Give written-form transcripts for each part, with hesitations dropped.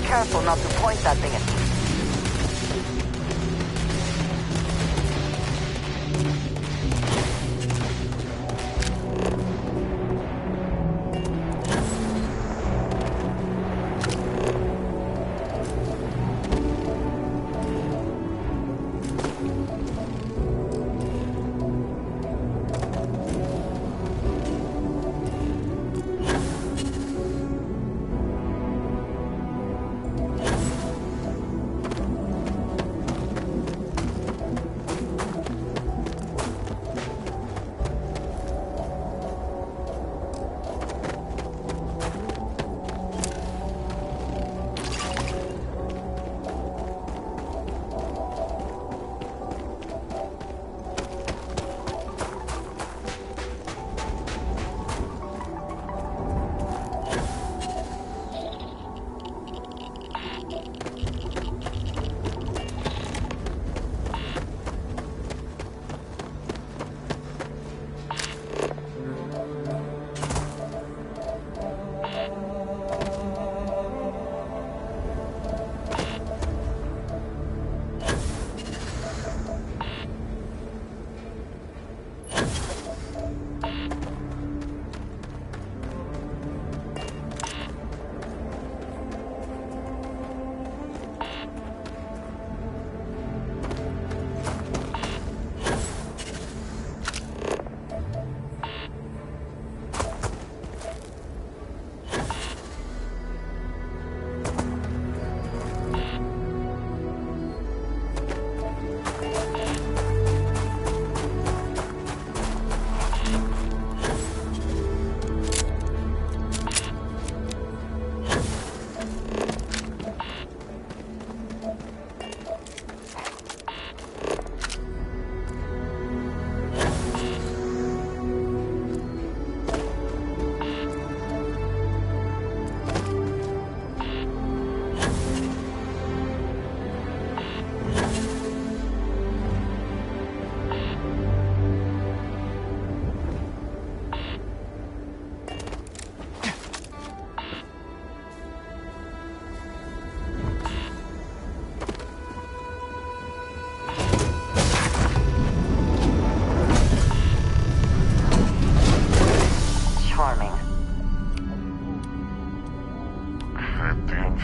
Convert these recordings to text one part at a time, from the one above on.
careful not to point that thing at me.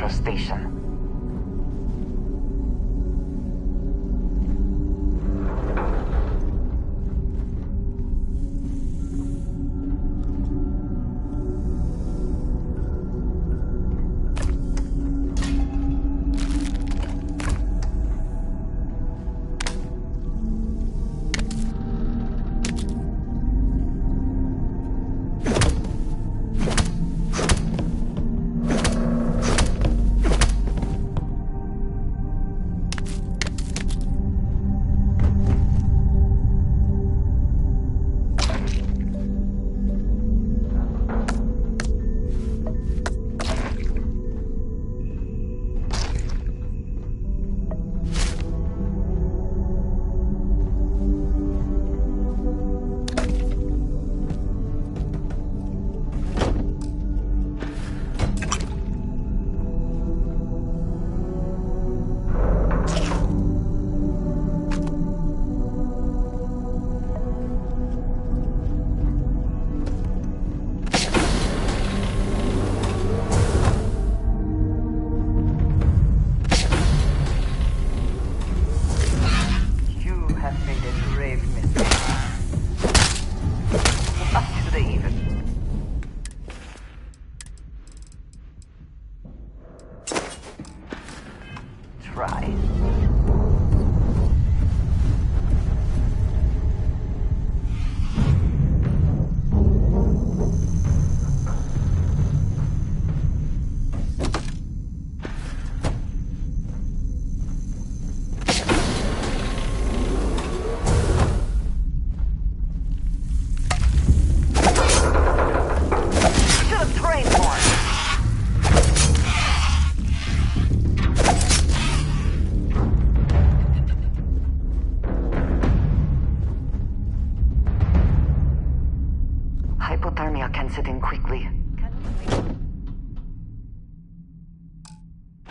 Infestation.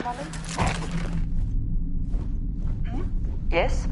Molly? Yes?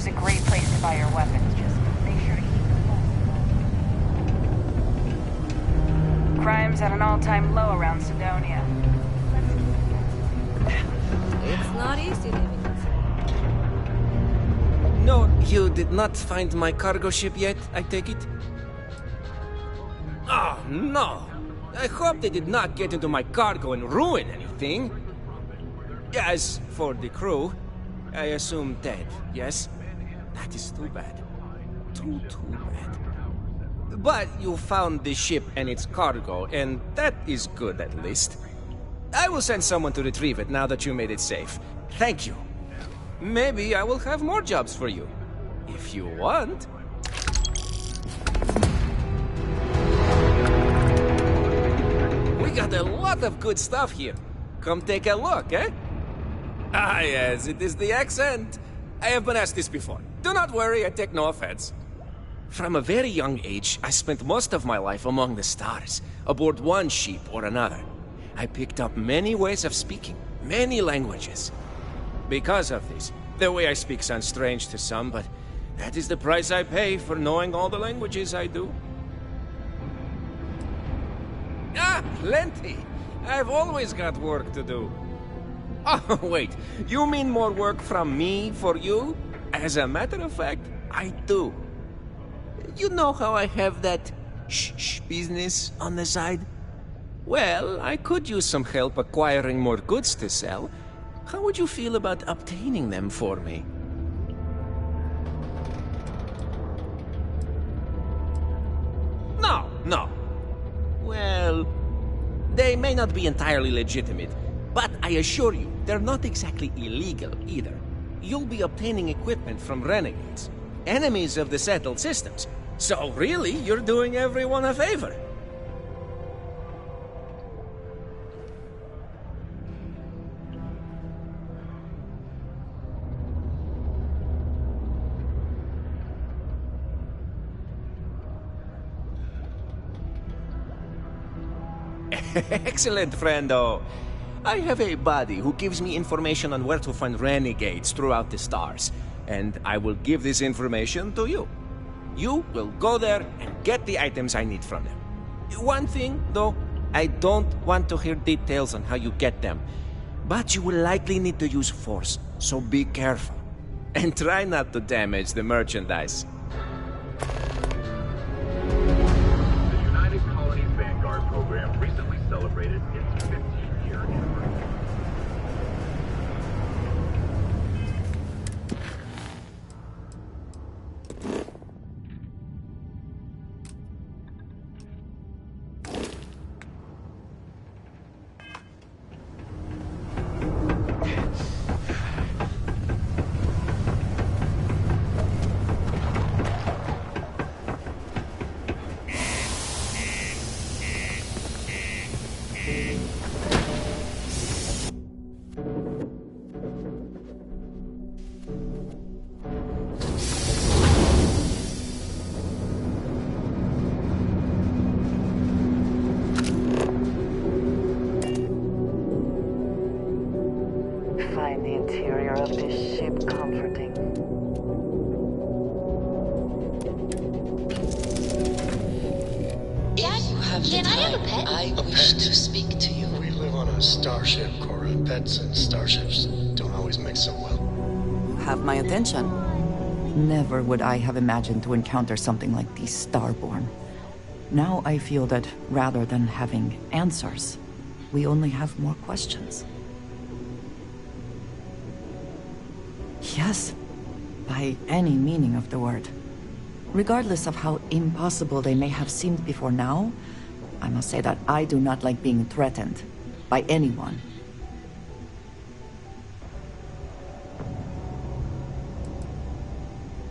is a great place to buy your weapons. Just make sure to keep them full. Crime's at an all-time low around Sidonia. It's not easy living in. No, you did not find my cargo ship yet, I take it? Oh, no! I hope they did not get into my cargo and ruin anything. As for the crew, I assume dead, yes? That is too bad. Too bad. But you found the ship and its cargo, and that is good at least. I will send someone to retrieve it now that you made it safe. Thank you. Maybe I will have more jobs for you. If you want. We got a lot of good stuff here. Come take a look, eh? Ah, yes, it is the accent. I have been asked this before. Do not worry, I take no offense. From a very young age, I spent most of my life among the stars, aboard one ship or another. I picked up many ways of speaking, many languages. Because of this, the way I speak sounds strange to some, but that is the price I pay for knowing all the languages I do. Ah, plenty! I've always got work to do. Oh, wait, you mean more work from me for you? As a matter of fact, I do. You know how I have that shh business on the side? Well, I could use some help acquiring more goods to sell. How would you feel about obtaining them for me? No. Well, they may not be entirely legitimate, but I assure you, they're not exactly illegal either. You'll be obtaining equipment from renegades, enemies of the settled systems. So really, you're doing everyone a favor. Excellent, friendo. I have a buddy who gives me information on where to find renegades throughout the stars, and I will give this information to you. You will go there and get the items I need from them. One thing, though, I don't want to hear details on how you get them, but you will likely need to use force, so be careful. And try not to damage the merchandise. The United Colonies Vanguard program recently celebrated its 15-year anniversary. Find the interior of this ship comforting. If you have the Can I have a time, pet? I wish to speak to you. We live on a starship, Cora. Pets and starships don't always mix so well. Have my attention. Never would I have imagined to encounter something like these Starborn. Now I feel that rather than having answers, we only have more questions. Yes, by any meaning of the word. Regardless of how impossible they may have seemed before now, I must say that I do not like being threatened by anyone.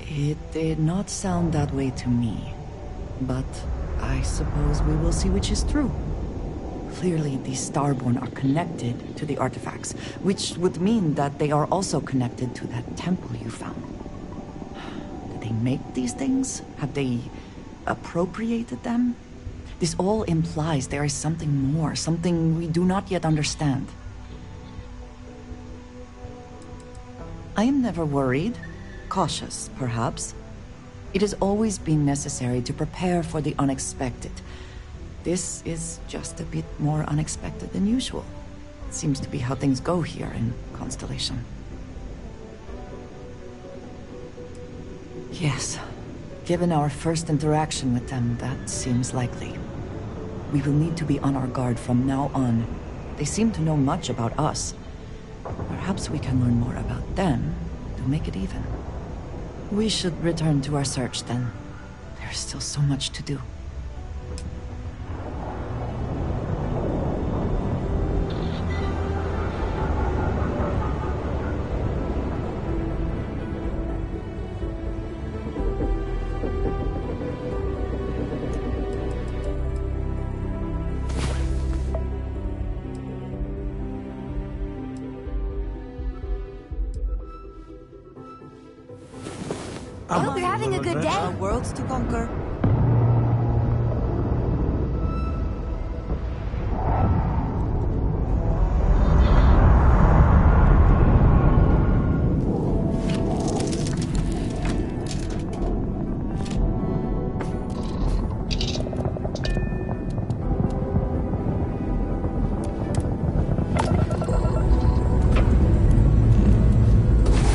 It did not sound that way to me, but I suppose we will see which is true. Clearly, these Starborn are connected to the artifacts, which would mean that they are also connected to that temple you found. Did they make these things? Have they appropriated them? This all implies there is something more, something we do not yet understand. I am never worried. cautious, perhaps. It has always been necessary to prepare for the unexpected. This is just a bit more unexpected than usual. It seems to be how things go here in Constellation. Yes. Given our first interaction with them, that seems likely. We will need to be on our guard from now on. They seem to know much about us. Perhaps we can learn more about them to make it even. We should return to our search then. There's still so much to do. I hope you're having a good day. Worlds to conquer.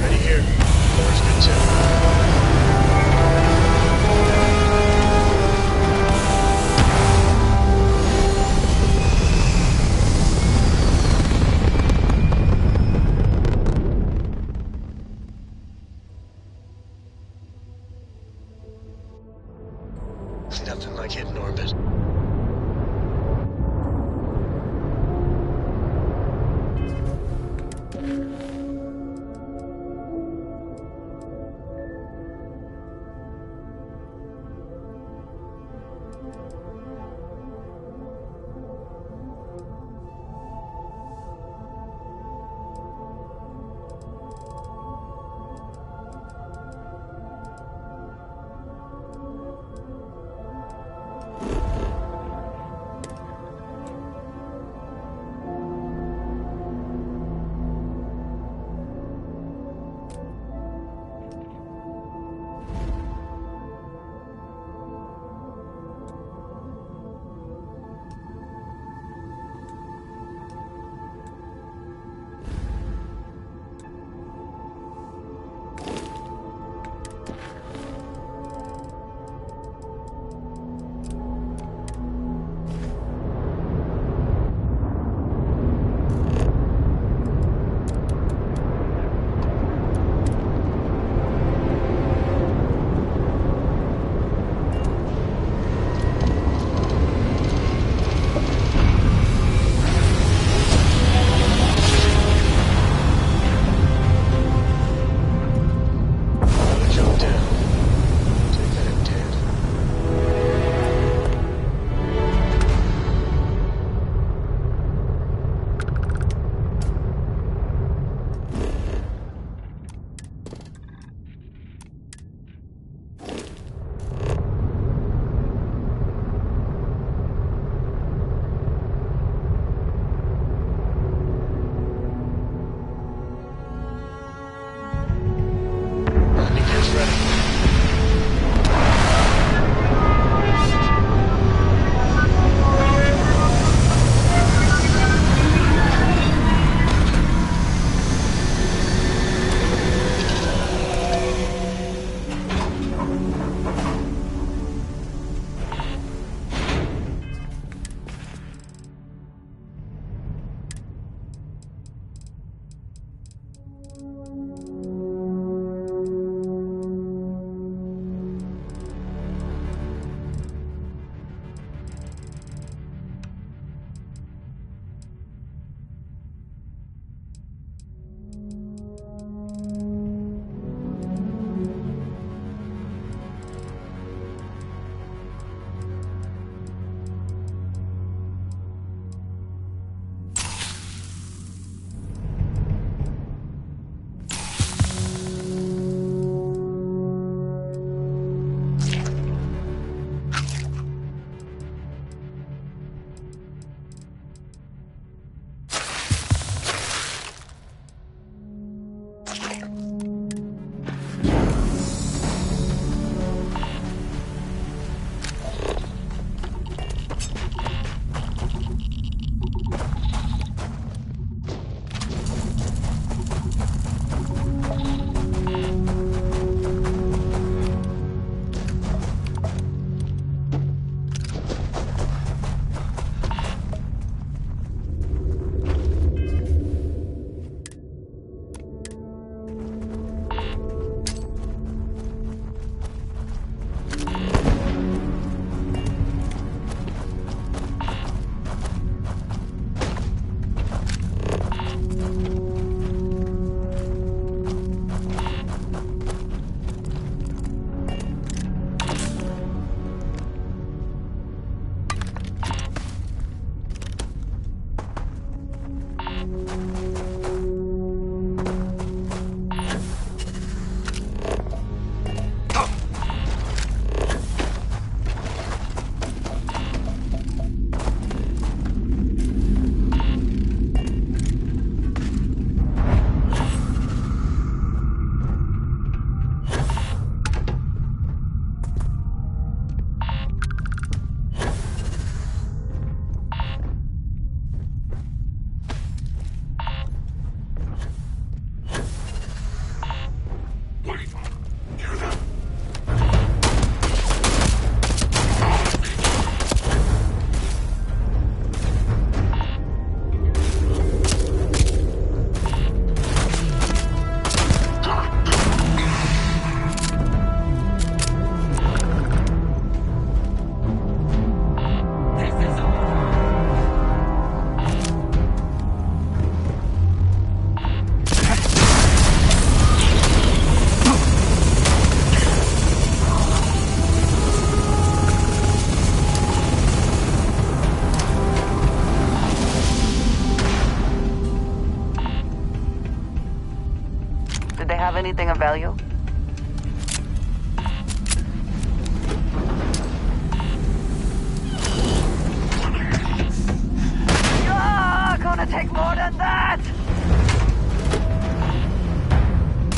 Ready here. Doors good too. have anything of value? Ah, gonna take more than that!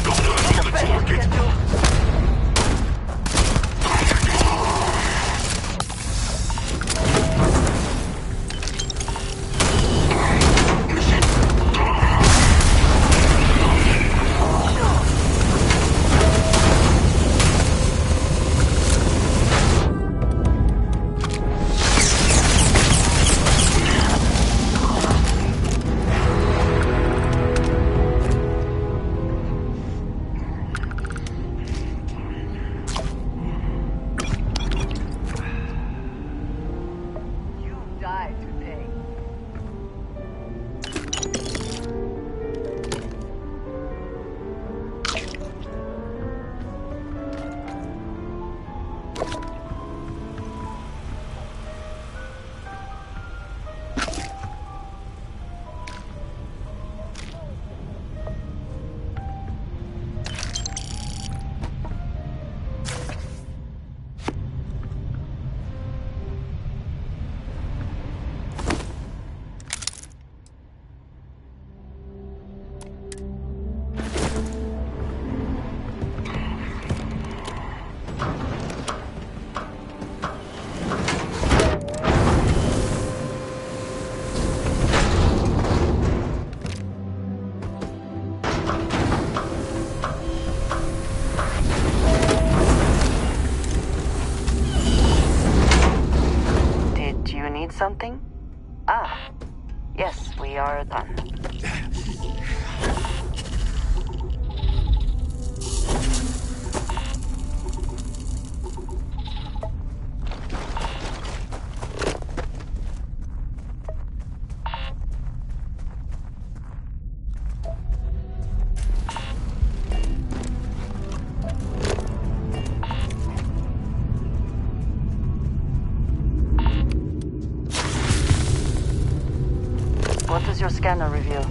The best you can do. Something? Ah, yes, we are done. What does your scanner reveal?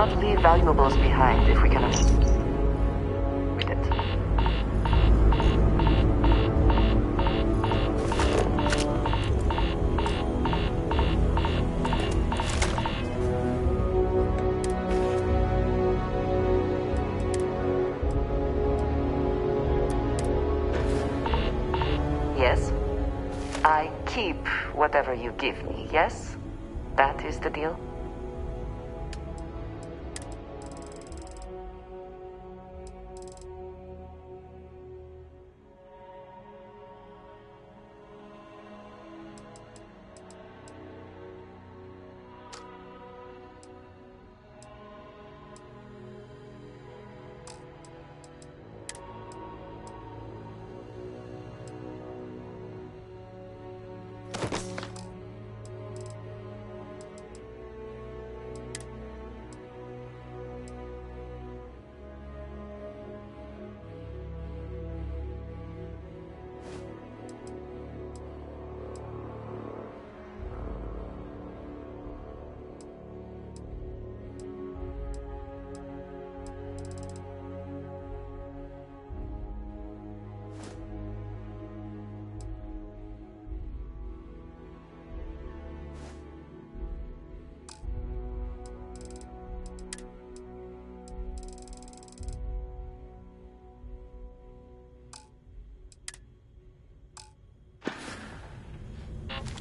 not leave valuables behind if we can avoid it. Yes? I keep whatever you give me, yes? That is the deal?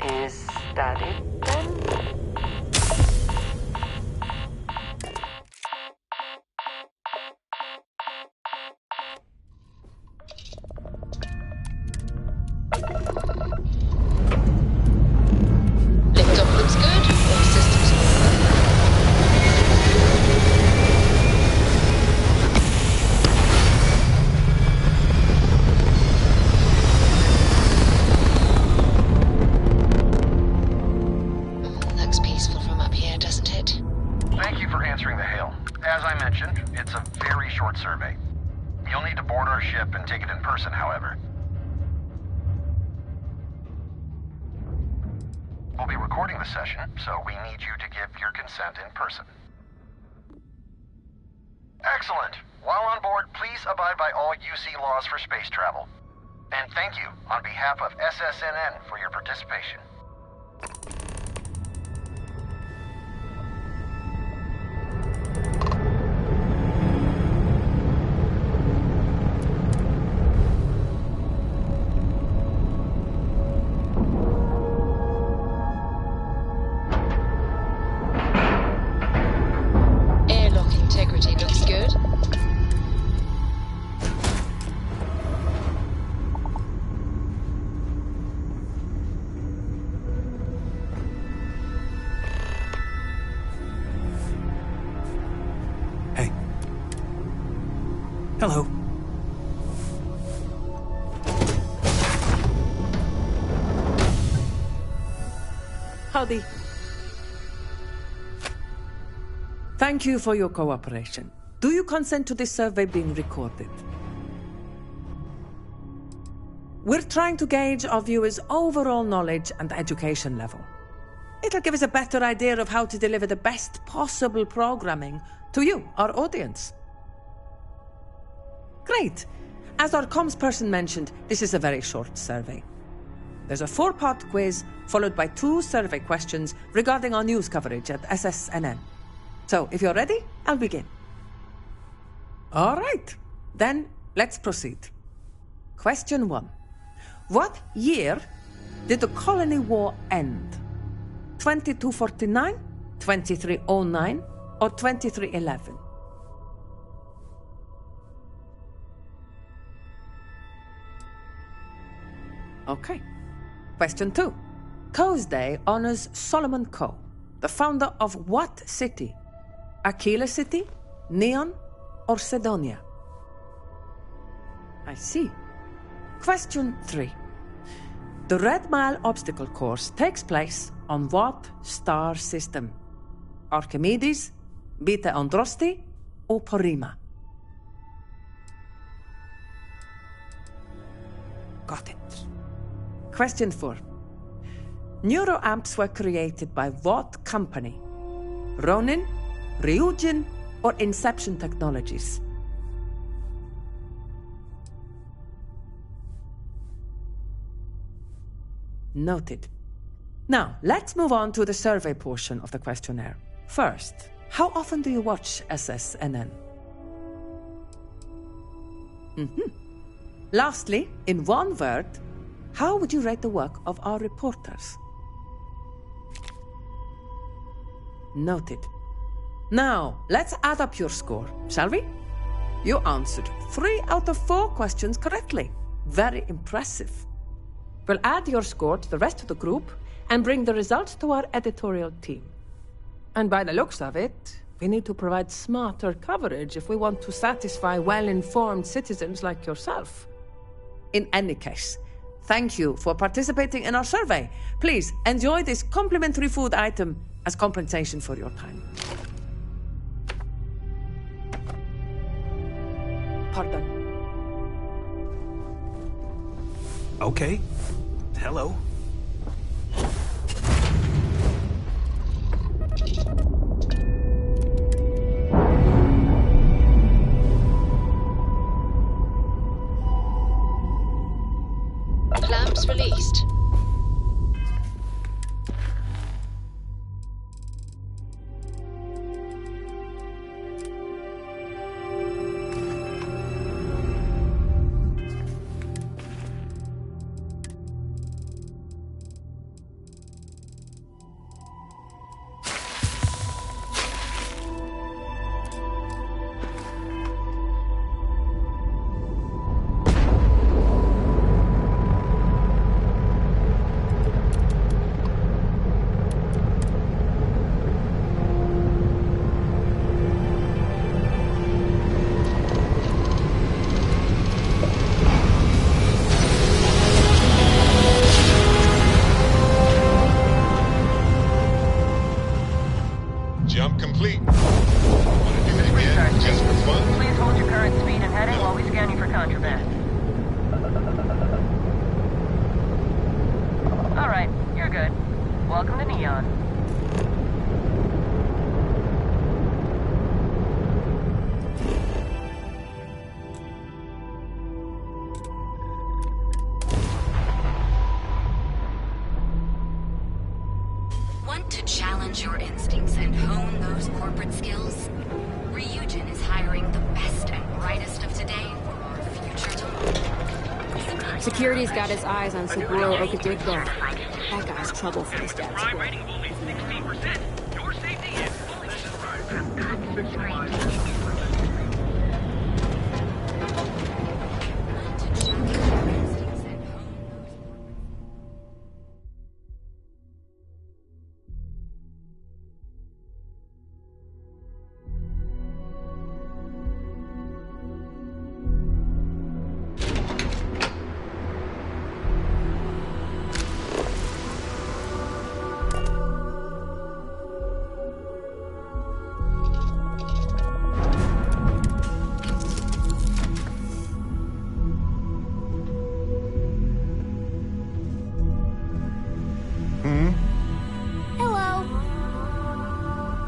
Is that it then? Liftoff looks good. All systems looks peaceful from up here, doesn't it? Thank you for answering the hail. As I mentioned, it's a very short survey. You'll need to board our ship and take it in person, however. We'll be recording the session, so we need you to give your consent in person. Excellent. While on board, please abide by all UC laws for space travel. And thank you on behalf of SSNN for your participation. Airlock integrity looks good. Hey. Hello. Howdy. Thank you for your cooperation. Do you consent to this survey being recorded? We're trying to gauge our viewers' overall knowledge and education level. It'll give us a better idea of how to deliver the best possible programming to you, our audience. Great. As our comms person mentioned, this is a very short survey. There's a 4-part quiz, followed by 2 survey questions regarding our news coverage at SSNN. So, if you're ready, I'll begin. All right. Then, let's proceed. Question 1. What year did the Colony War end? 2249, 2309, or 2311? Okay. Question 2. Coe's Day honors Solomon Coe, the founder of what city? Aquila City, Neon, or Sedonia? I see. Question 3. The Red Mile obstacle course takes place on what star system? Archimedes, Beta Androsti, or Porrima? Got it. Question 4. Neuroamps were created by what company? Ronin, Ryujin, or Inception Technologies? Noted. Now, let's move on to the survey portion of the questionnaire. First, how often do you watch SSNN? Lastly, in one word, how would you rate the work of our reporters? Noted. Now, let's add up your score, shall we? You answered 3 out of 4 questions correctly. Very impressive. We'll add your score to the rest of the group and bring the results to our editorial team. And by the looks of it, we need to provide smarter coverage if we want to satisfy well-informed citizens like yourself. In any case, thank you for participating in our survey. Please enjoy this complimentary food item as compensation for your time. Pardon. Okay. Hello. Clamps released. Jump complete. Want to do it again, just for fun? Please hold your current speed and heading while we scan you for contraband. All right, you're good. Welcome to Neon. Want to challenge your instincts and hone those corporate skills? Ryujin is hiring the best and brightest of today for our future tomorrow. Security's got his eyes on Saburo Okadigbo. That guy's trouble for his dad's school. Rating only 16%. Your safety is fully assured.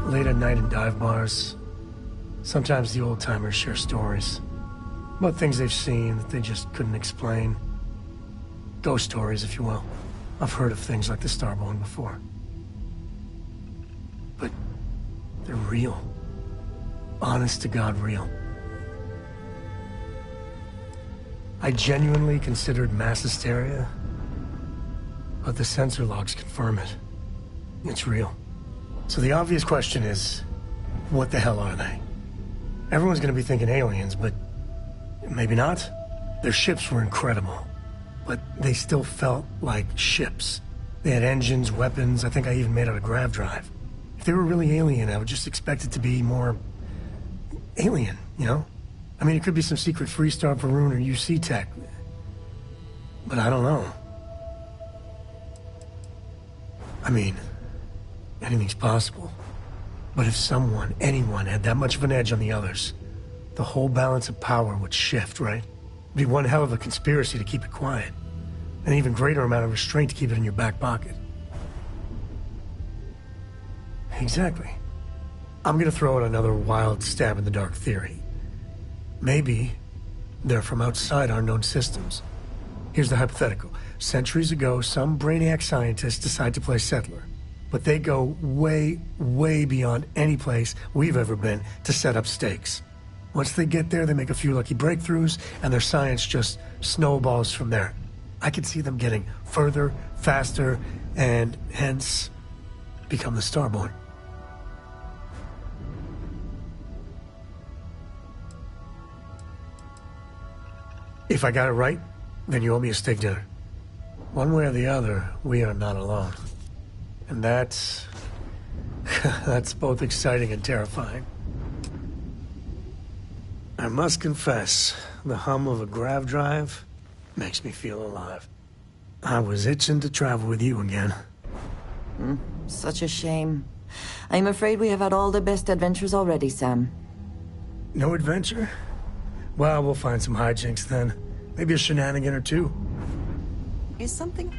Late at night in dive bars, sometimes the old-timers share stories about things they've seen that they just couldn't explain. Ghost stories, if you will. I've heard of things like the Starborn before. But they're real. Honest to God, real. I genuinely considered mass hysteria, but the sensor logs confirm it. It's real. So the obvious question is, what the hell are they? Everyone's gonna be thinking aliens, but maybe not. Their ships were incredible, but they still felt like ships. They had engines, weapons, I think I even made out a grav drive. If they were really alien, I would just expect it to be more alien, you know? I mean, it could be some secret Freestar Varun or UC tech, but I don't know. I mean, anything's possible. But if someone, anyone, had that much of an edge on the others, the whole balance of power would shift, right? It'd be one hell of a conspiracy to keep it quiet. An even greater amount of restraint to keep it in your back pocket. Exactly. I'm gonna throw out another wild stab in the dark theory. Maybe they're from outside our known systems. Here's the hypothetical. Centuries ago, some brainiac scientists decide to play settler. But they go way, way beyond any place we've ever been to set up stakes. Once they get there, they make a few lucky breakthroughs, and their science just snowballs from there. I could see them getting further, faster, and hence become the Starborn. If I got it right, then you owe me a steak dinner. One way or the other, we are not alone. And that's both exciting and terrifying. I must confess, the hum of a grav drive makes me feel alive. I was itching to travel with you again. Such a shame. I'm afraid we have had all the best adventures already, Sam. No adventure? Well, we'll find some hijinks then. Maybe a shenanigan or two. Is something...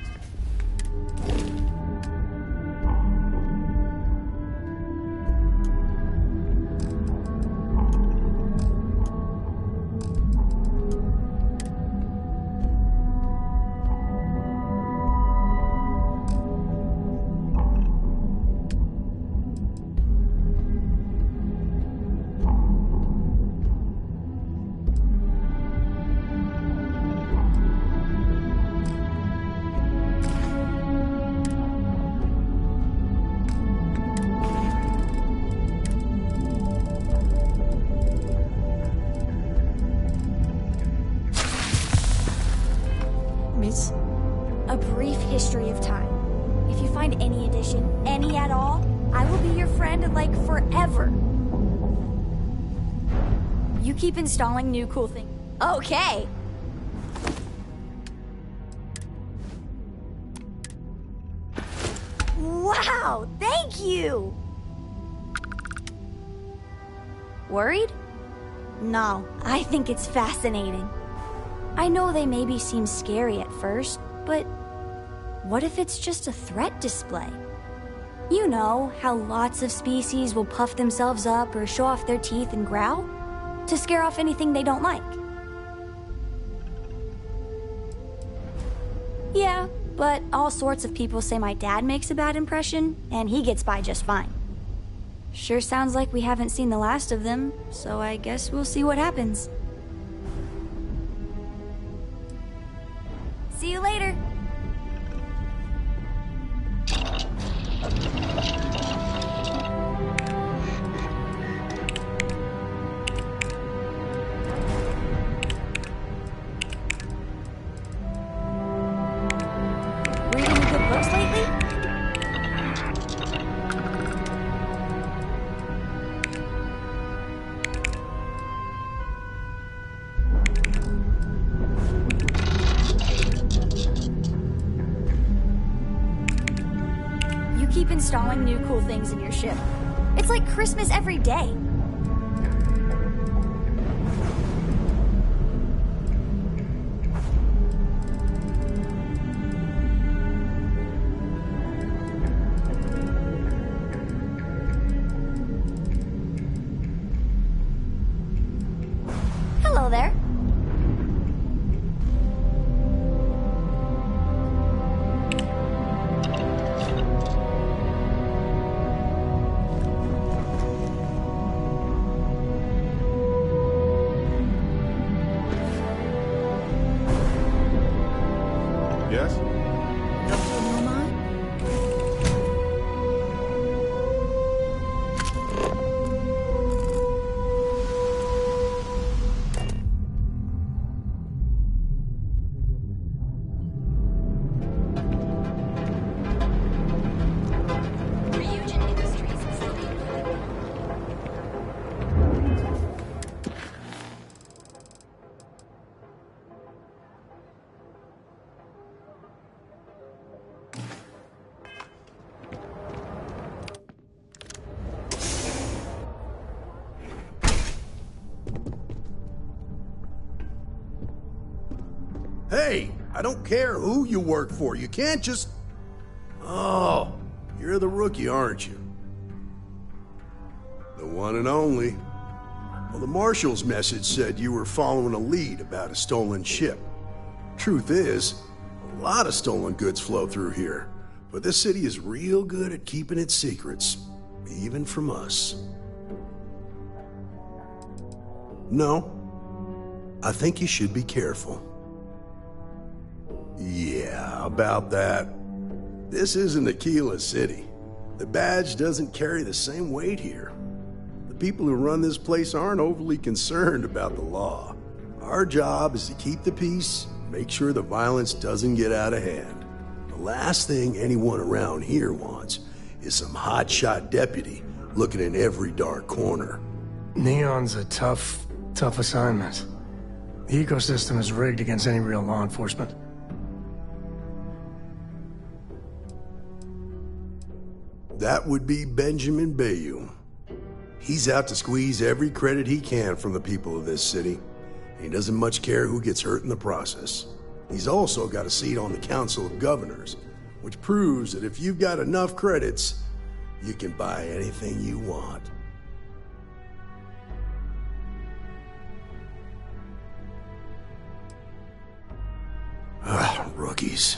A brief history of time. If you find any edition, any at all, I will be your friend, like, forever. You keep installing new cool things. Okay. Wow, thank you! Worried? No, I think it's fascinating. I know they maybe seem scary at first, but what if it's just a threat display? You know how lots of species will puff themselves up or show off their teeth and growl to scare off anything they don't like. Yeah, but all sorts of people say my dad makes a bad impression, and he gets by just fine. Sure sounds like we haven't seen the last of them, so I guess we'll see what happens. See you later. Reading good books lately? You keep installing new cool things in your ship. It's like Christmas every day. Hello there. Yes? Hey, I don't care who you work for. You can't just... Oh, you're the rookie, aren't you? The one and only. Well, the Marshal's message said you were following a lead about a stolen ship. Truth is, a lot of stolen goods flow through here, but this city is real good at keeping its secrets, even from us. No, I think you should be careful. Yeah, about that. This isn't Aquila City. The badge doesn't carry the same weight here. The people who run this place aren't overly concerned about the law. Our job is to keep the peace, make sure the violence doesn't get out of hand. The last thing anyone around here wants is some hotshot deputy looking in every dark corner. Neon's a tough assignment. The ecosystem is rigged against any real law enforcement. That would be Benjamin Bayou. He's out to squeeze every credit he can from the people of this city. He doesn't much care who gets hurt in the process. He's also got a seat on the Council of Governors, which proves that if you've got enough credits, you can buy anything you want. Rookies.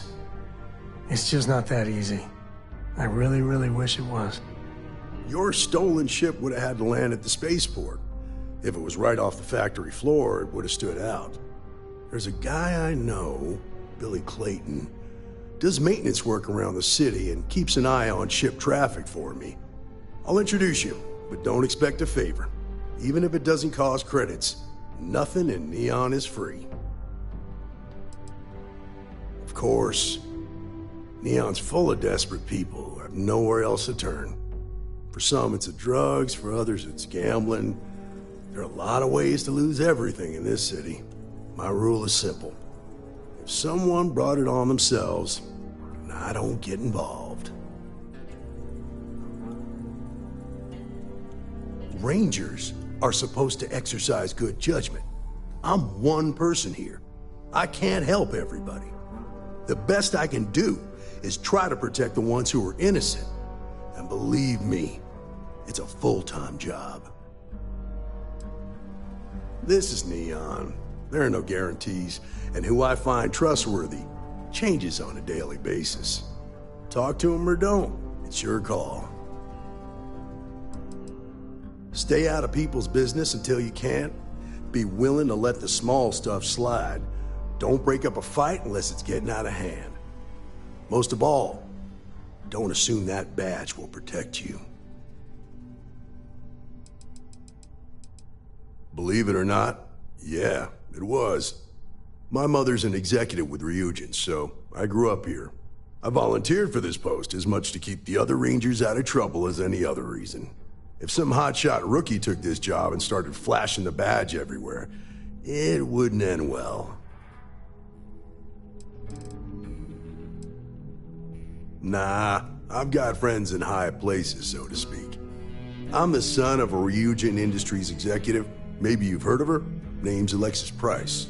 It's just not that easy. I really, really wish it was. Your stolen ship would have had to land at the spaceport. If it was right off the factory floor, it would have stood out. There's a guy I know, Billy Clayton, does maintenance work around the city and keeps an eye on ship traffic for me. I'll introduce you, but don't expect a favor. Even if it doesn't cost credits, nothing in Neon is free. Of course, Neon's full of desperate people who have nowhere else to turn. For some, it's the drugs. For others, it's gambling. There are a lot of ways to lose everything in this city. My rule is simple. If someone brought it on themselves, I don't get involved. Rangers are supposed to exercise good judgment. I'm one person here. I can't help everybody. The best I can do is try to protect the ones who are innocent. And believe me, it's a full-time job. This is Neon. There are no guarantees, and who I find trustworthy changes on a daily basis. Talk to them or don't, it's your call. Stay out of people's business until you can. Be willing to let the small stuff slide. Don't break up a fight unless it's getting out of hand. Most of all, don't assume that badge will protect you. Believe it or not, yeah, it was. My mother's an executive with Ryujin, so I grew up here. I volunteered for this post as much to keep the other Rangers out of trouble as any other reason. If some hotshot rookie took this job and started flashing the badge everywhere, it wouldn't end well. Nah, I've got friends in high places, so to speak. I'm the son of a Ryujin Industries executive. Maybe you've heard of her? Name's Alexis Price.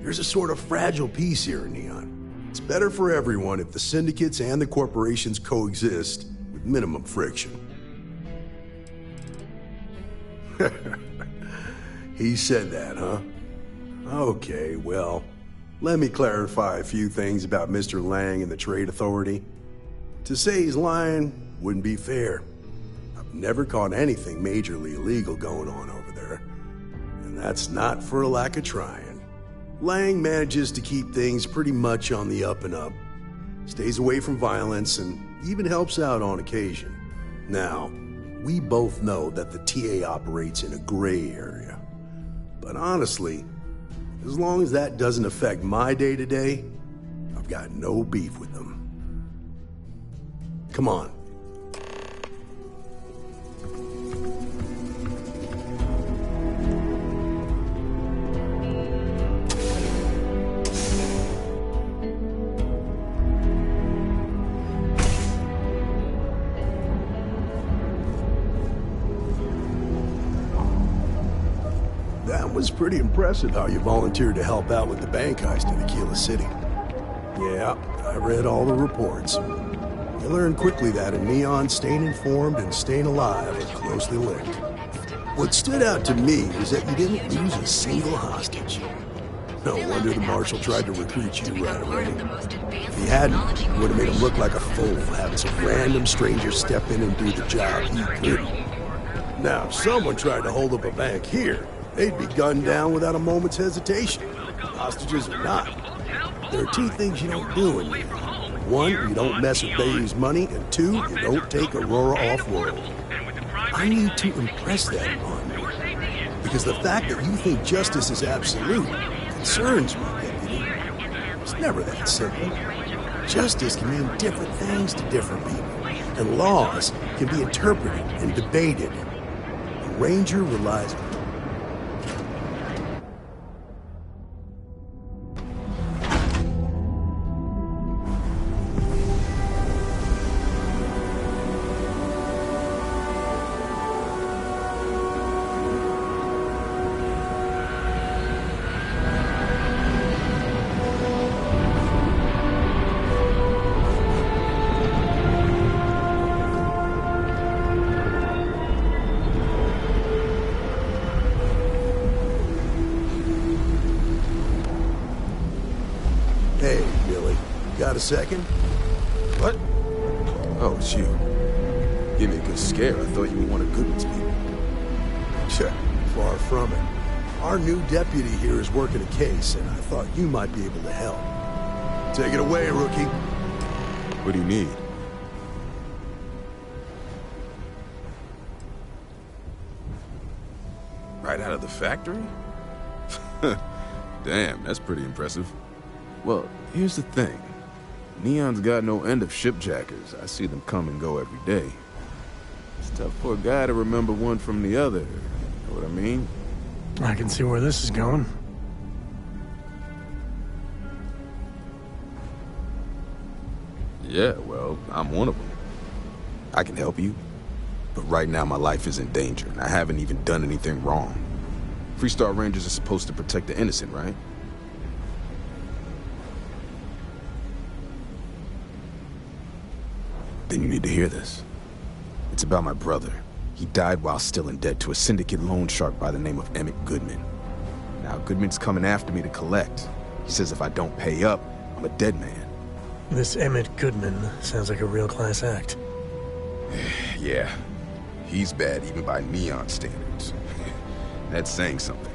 There's a sort of fragile peace here in Neon. It's better for everyone if the syndicates and the corporations coexist with minimum friction. He said that, huh? Okay, well, let me clarify a few things about Mr. Lang and the Trade Authority. To say he's lying wouldn't be fair. I've never caught anything majorly illegal going on over there. And that's not for a lack of trying. Lang manages to keep things pretty much on the up and up. Stays away from violence and even helps out on occasion. Now, we both know that the TA operates in a gray area. But honestly, as long as that doesn't affect my day-to-day, I've got no beef with them. Come on. That was pretty impressive how you volunteered to help out with the bank heist in Aquila City. Yeah, I read all the reports. You learn quickly that in Neon, staying informed and staying alive are closely linked. What stood out to me is that you didn't lose a single hostage. No wonder the Marshal tried to recruit you right away. If he hadn't, it would have made him look like a fool, having some random stranger step in and do the job he couldn't. Now, if someone tried to hold up a bank here, they'd be gunned down without a moment's hesitation. Hostages or not. There are two things you don't do in here. One, you don't mess with Bayou's money, and two, you don't take Aurora off-world. I need to impress that upon you. Because the fact that you think justice is absolute concerns me, Deputy. It's never that simple. Justice can mean different things to different people, and laws can be interpreted and debated. A ranger relies on Hey, Billy, got a second? What? Oh, it's you. Give me a good scare. I thought you were one of Goodman's people. Sure, far from it. Our new deputy here is working a case, and I thought you might be able to help. Take it away, rookie. What do you need? Right out of the factory? Damn, that's pretty impressive. Well, here's the thing. Neon's got no end of shipjackers. I see them come and go every day. It's tough for a guy to remember one from the other. You know what I mean? I can see where this is going. Yeah, well, I'm one of them. I can help you. But right now my life is in danger, and I haven't even done anything wrong. Freestar Rangers are supposed to protect the innocent, right? Then you need to hear this. It's about my brother. He died while still in debt to a syndicate loan shark by the name of Emmett Goodman. Now, Goodman's coming after me to collect. He says if I don't pay up, I'm a dead man. This Emmett Goodman sounds like a real class act. Yeah. He's bad even by Neon standards. That's saying something.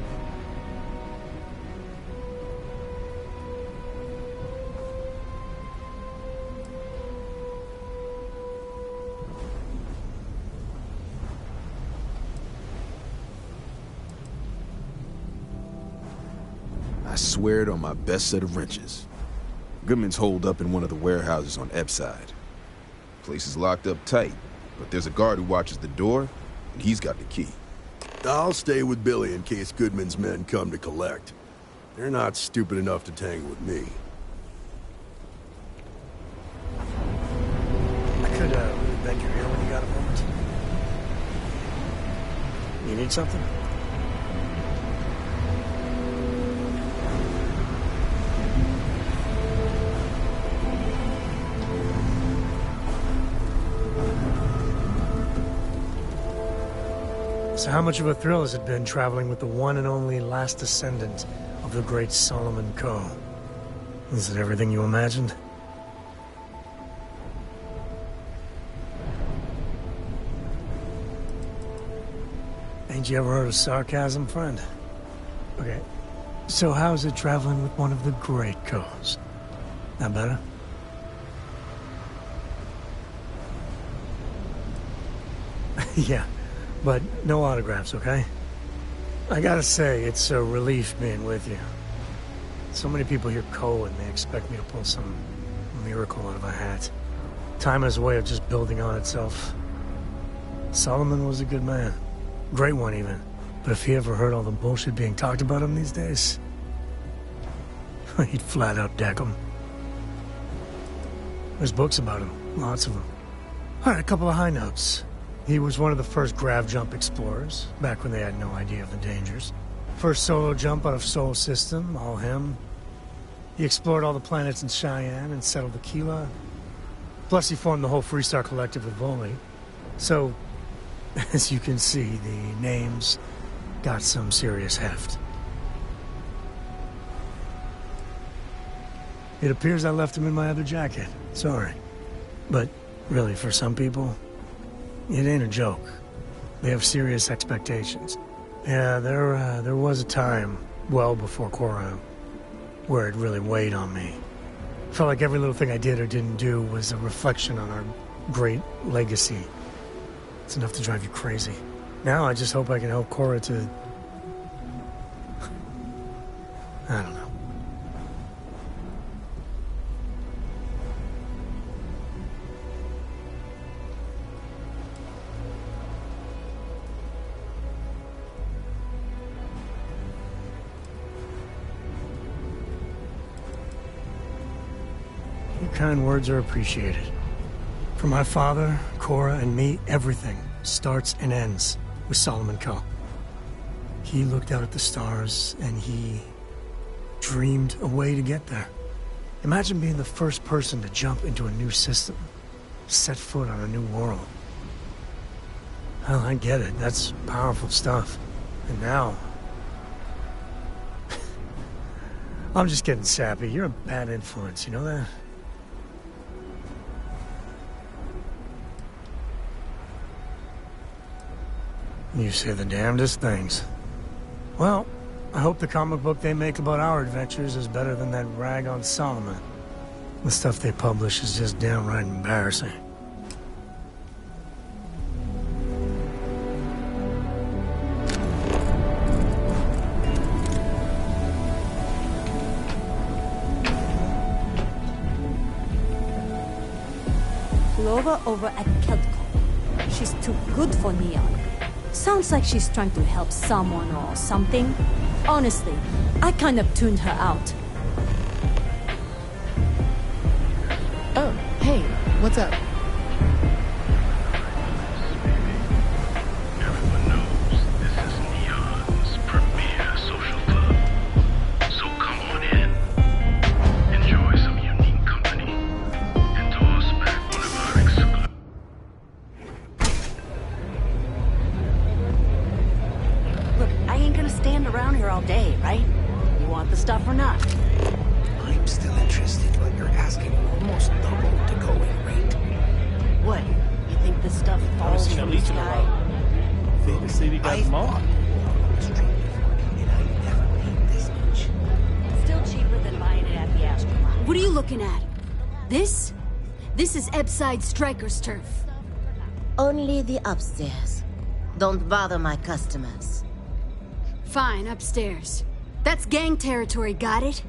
I swear it on my best set of wrenches. Goodman's holed up in one of the warehouses on Epside. Place is locked up tight, but there's a guard who watches the door, and he's got the key. I'll stay with Billy in case Goodman's men come to collect. They're not stupid enough to tangle with me. I could really beg your ear when you got a moment. You need something? So how much of a thrill has it been traveling with the one and only last descendant of the great Solomon Coe? Is it everything you imagined? Ain't you ever heard of sarcasm, friend? Okay, so how's it traveling with one of the great Coes? That better? Yeah. But no autographs, okay? I gotta say, it's a relief being with you. So many people hear Coe and they expect me to pull some miracle out of a hat. Time has a way of just building on itself. Solomon was a good man. Great one, even. But if he ever heard all the bullshit being talked about him these days, he'd flat out deck him. There's books about him, lots of them. All right, a couple of high notes. He was one of the first grav jump explorers, back when they had no idea of the dangers. First solo jump out of Sol System, all him. He explored all the planets in Cheyenne and settled Aquila. Plus he formed the whole Freestar Collective with Volney. So, As you can see, the names got some serious heft. It appears I left them in my other jacket. Sorry. But really, for some people, it ain't a joke. They have serious expectations. Yeah, there was a time, well before Cora, where it really weighed on me. Felt like every little thing I did or didn't do was a reflection on our great legacy. It's enough to drive you crazy. Now I just hope I can help Cora to... I don't know. Your kind words are appreciated. For my father, Cora, and me, everything starts and ends with Solomon Cull. He looked out at the stars, and he dreamed a way to get there. Imagine being the first person to jump into a new system, set foot on a new world. Well, I get it. That's powerful stuff. And now... I'm just getting sappy. You're a bad influence, you know that? You say the damnedest things. Well, I hope the comic book they make about our adventures is better than that rag on Solomon. The stuff they publish is just downright embarrassing. Clover over at Keltco. She's too good for Neon. Sounds like she's trying to help someone or something. Honestly, I kind of tuned her out. Oh, hey, what's up? Everyone knows this is Neon's premier social club. So come on in, enjoy some unique company, and toss back one of our exclusive... Look, I ain't gonna stand around here all day, right? You want the stuff or not? I'm still interested, but you're asking almost double the going rate. What? You think this stuff falls from the sky? The city got them all. And I never paid this much. Still cheaper than buying it at the Astronaut. What are you looking at? This? This is Ebside Striker's turf. Only the upstairs. Don't bother my customers. Fine, upstairs. That's gang territory, got it?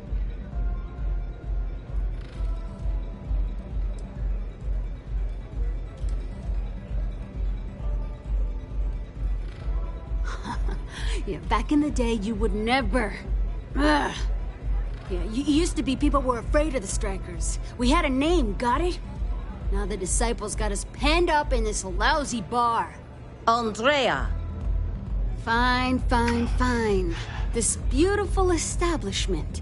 Yeah, back in the day, you would never... Ugh. Yeah, you used to be people were afraid of the Strikers. We had a name, got it? Now the Disciples got us penned up in this lousy bar. Andrea! Fine, fine, fine. This beautiful establishment.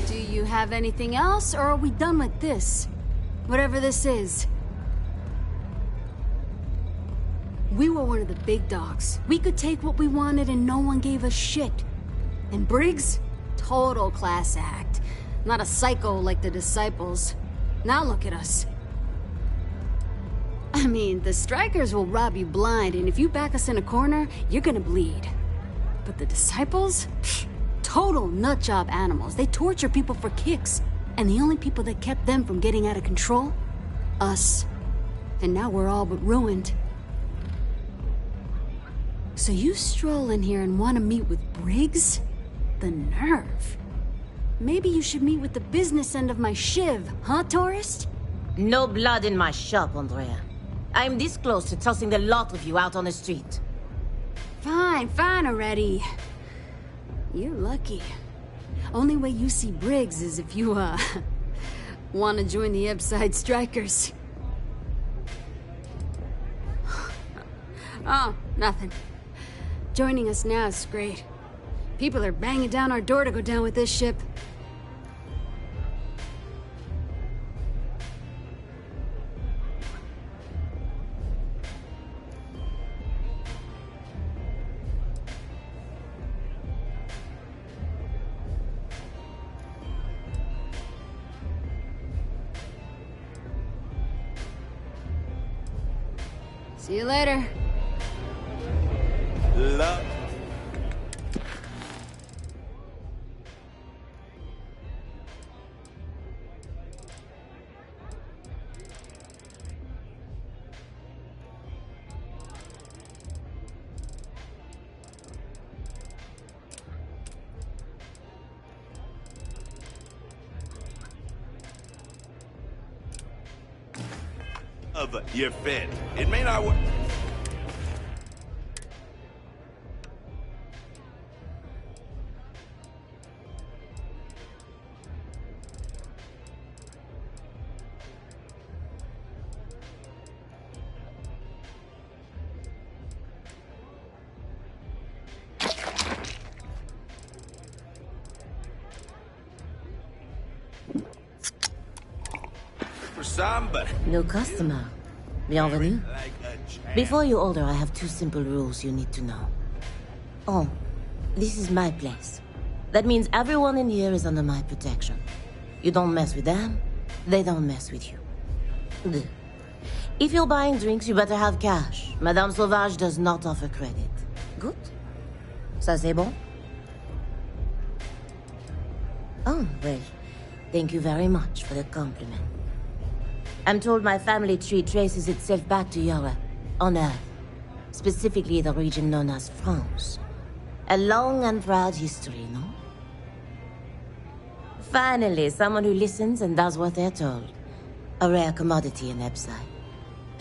Do you have anything else, or are we done with this? Whatever this is. We were one of the big dogs. We could take what we wanted and no one gave us shit. And Briggs? Total class act. Not a psycho like the Disciples. Now look at us. I mean, the Strikers will rob you blind, and if you back us in a corner, you're gonna bleed. But the Disciples? Pfft, total nutjob animals. They torture people for kicks. And the only people that kept them from getting out of control? Us. And now we're all but ruined. So you stroll in here and want to meet with Briggs? The nerve. Maybe you should meet with the business end of my shiv, huh, tourist? No blood in my shop, Andrea. I'm this close to tossing the lot of you out on the street. Fine, fine already. You're lucky. Only way you see Briggs is if you, want to join the Ebside Strikers. Oh, nothing. Joining us now is great. People are banging down our door to go down with this ship. See you later. Love. You're fit. It may not work. For somebody. New customer. Bienvenue. Before you order, I have 2 simple rules you need to know. Oh, this is my place. That means everyone in here is under my protection. You don't mess with them, they don't mess with you. Good. If you're buying drinks, you better have cash. Madame Sauvage does not offer credit. Good? Ça c'est bon? Oh, well, thank you very much for the compliment. I'm told my family tree traces itself back to Europe, on Earth. Specifically the region known as France. A long and proud history, no? Finally, someone who listens and does what they're told. A rare commodity in Epside.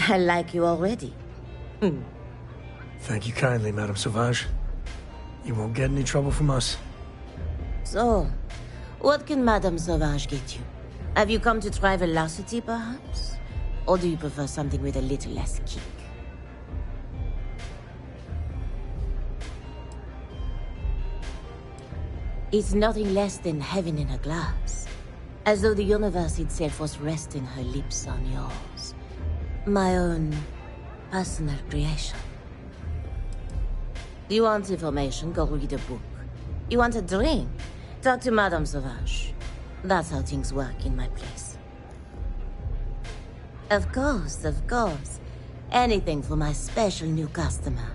I like you already. Thank you kindly, Madame Sauvage. You won't get any trouble from us. So, what can Madame Sauvage get you? Have you come to try velocity, perhaps? Or do you prefer something with a little less kick? It's nothing less than heaven in a glass. As though the universe itself was resting her lips on yours. My own personal creation. You want information? Go read a book. You want a drink? Talk to Madame Sauvage. That's how things work in my place. Of course, of course. Anything for my special new customer.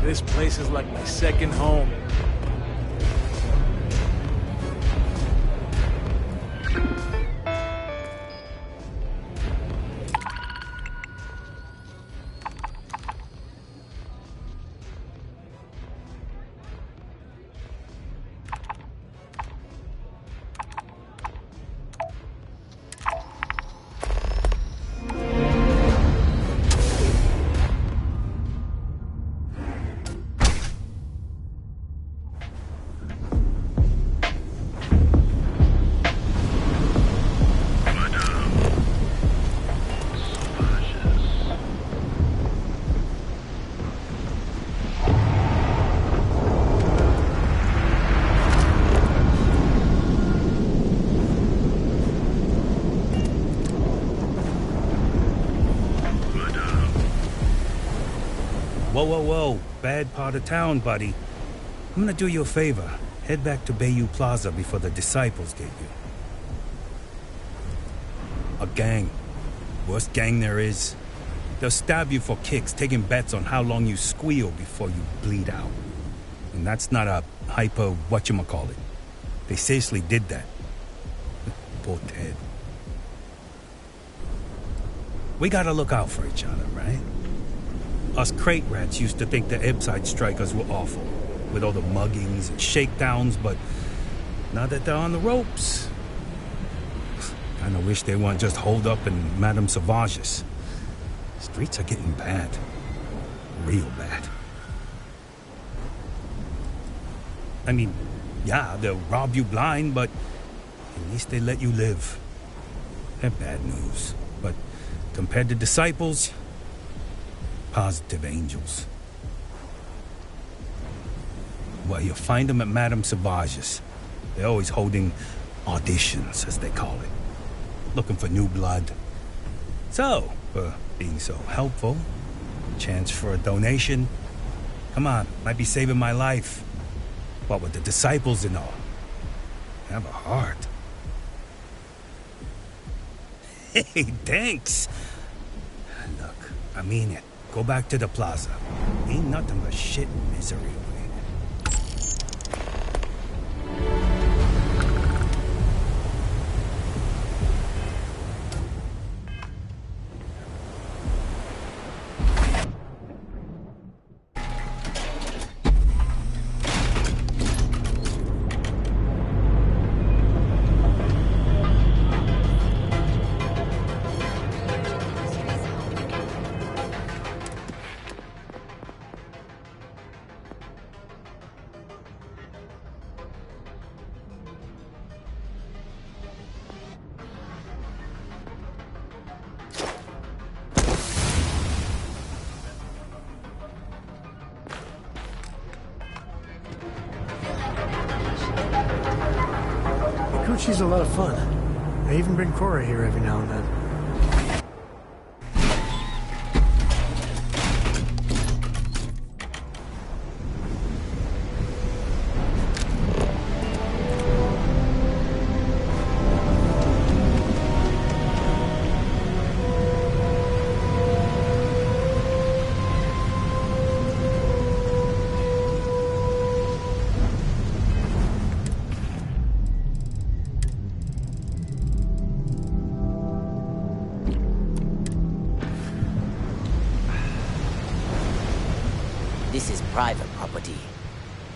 This place is like my second home. Whoa, whoa, whoa. Bad part of town, buddy. I'm gonna do you a favor. Head back to Bayou Plaza before the Disciples get you. A gang. Worst gang there is. They'll stab you for kicks, taking bets on how long you squeal before you bleed out. And that's not a hyper whatchamacallit. They seriously did that. Poor Ted. We gotta look out for each other, right? Us crate rats used to think the Epside strikers were awful, with all the muggings and shakedowns, but now that they're on the ropes, Kinda wish they weren't just holed up in Madame Sauvage's. Streets are getting bad. Real bad. I mean, yeah, they'll rob you blind, but at least they let you live. They're bad news, but compared to disciples, positive angels. Well, you'll find them at Madame Sauvage's. They're always holding auditions, as they call it. Looking for new blood. So, for being so helpful, chance for a donation. Come on, might be saving my life. What with the disciples and all. Have a heart. Hey, thanks. Look, I mean it. Go back to the plaza. Ain't nothing but shit and misery over here. She's a lot of fun. I even bring Cora here every now and then. This is private property.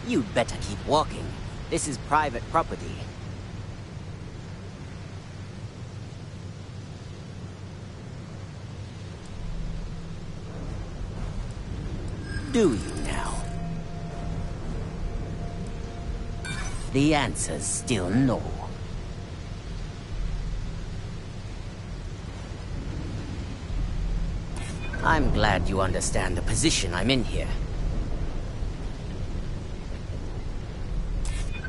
You'd better keep walking. This is private property. Do you now? The answer's still no. I'm glad you understand the position I'm in here.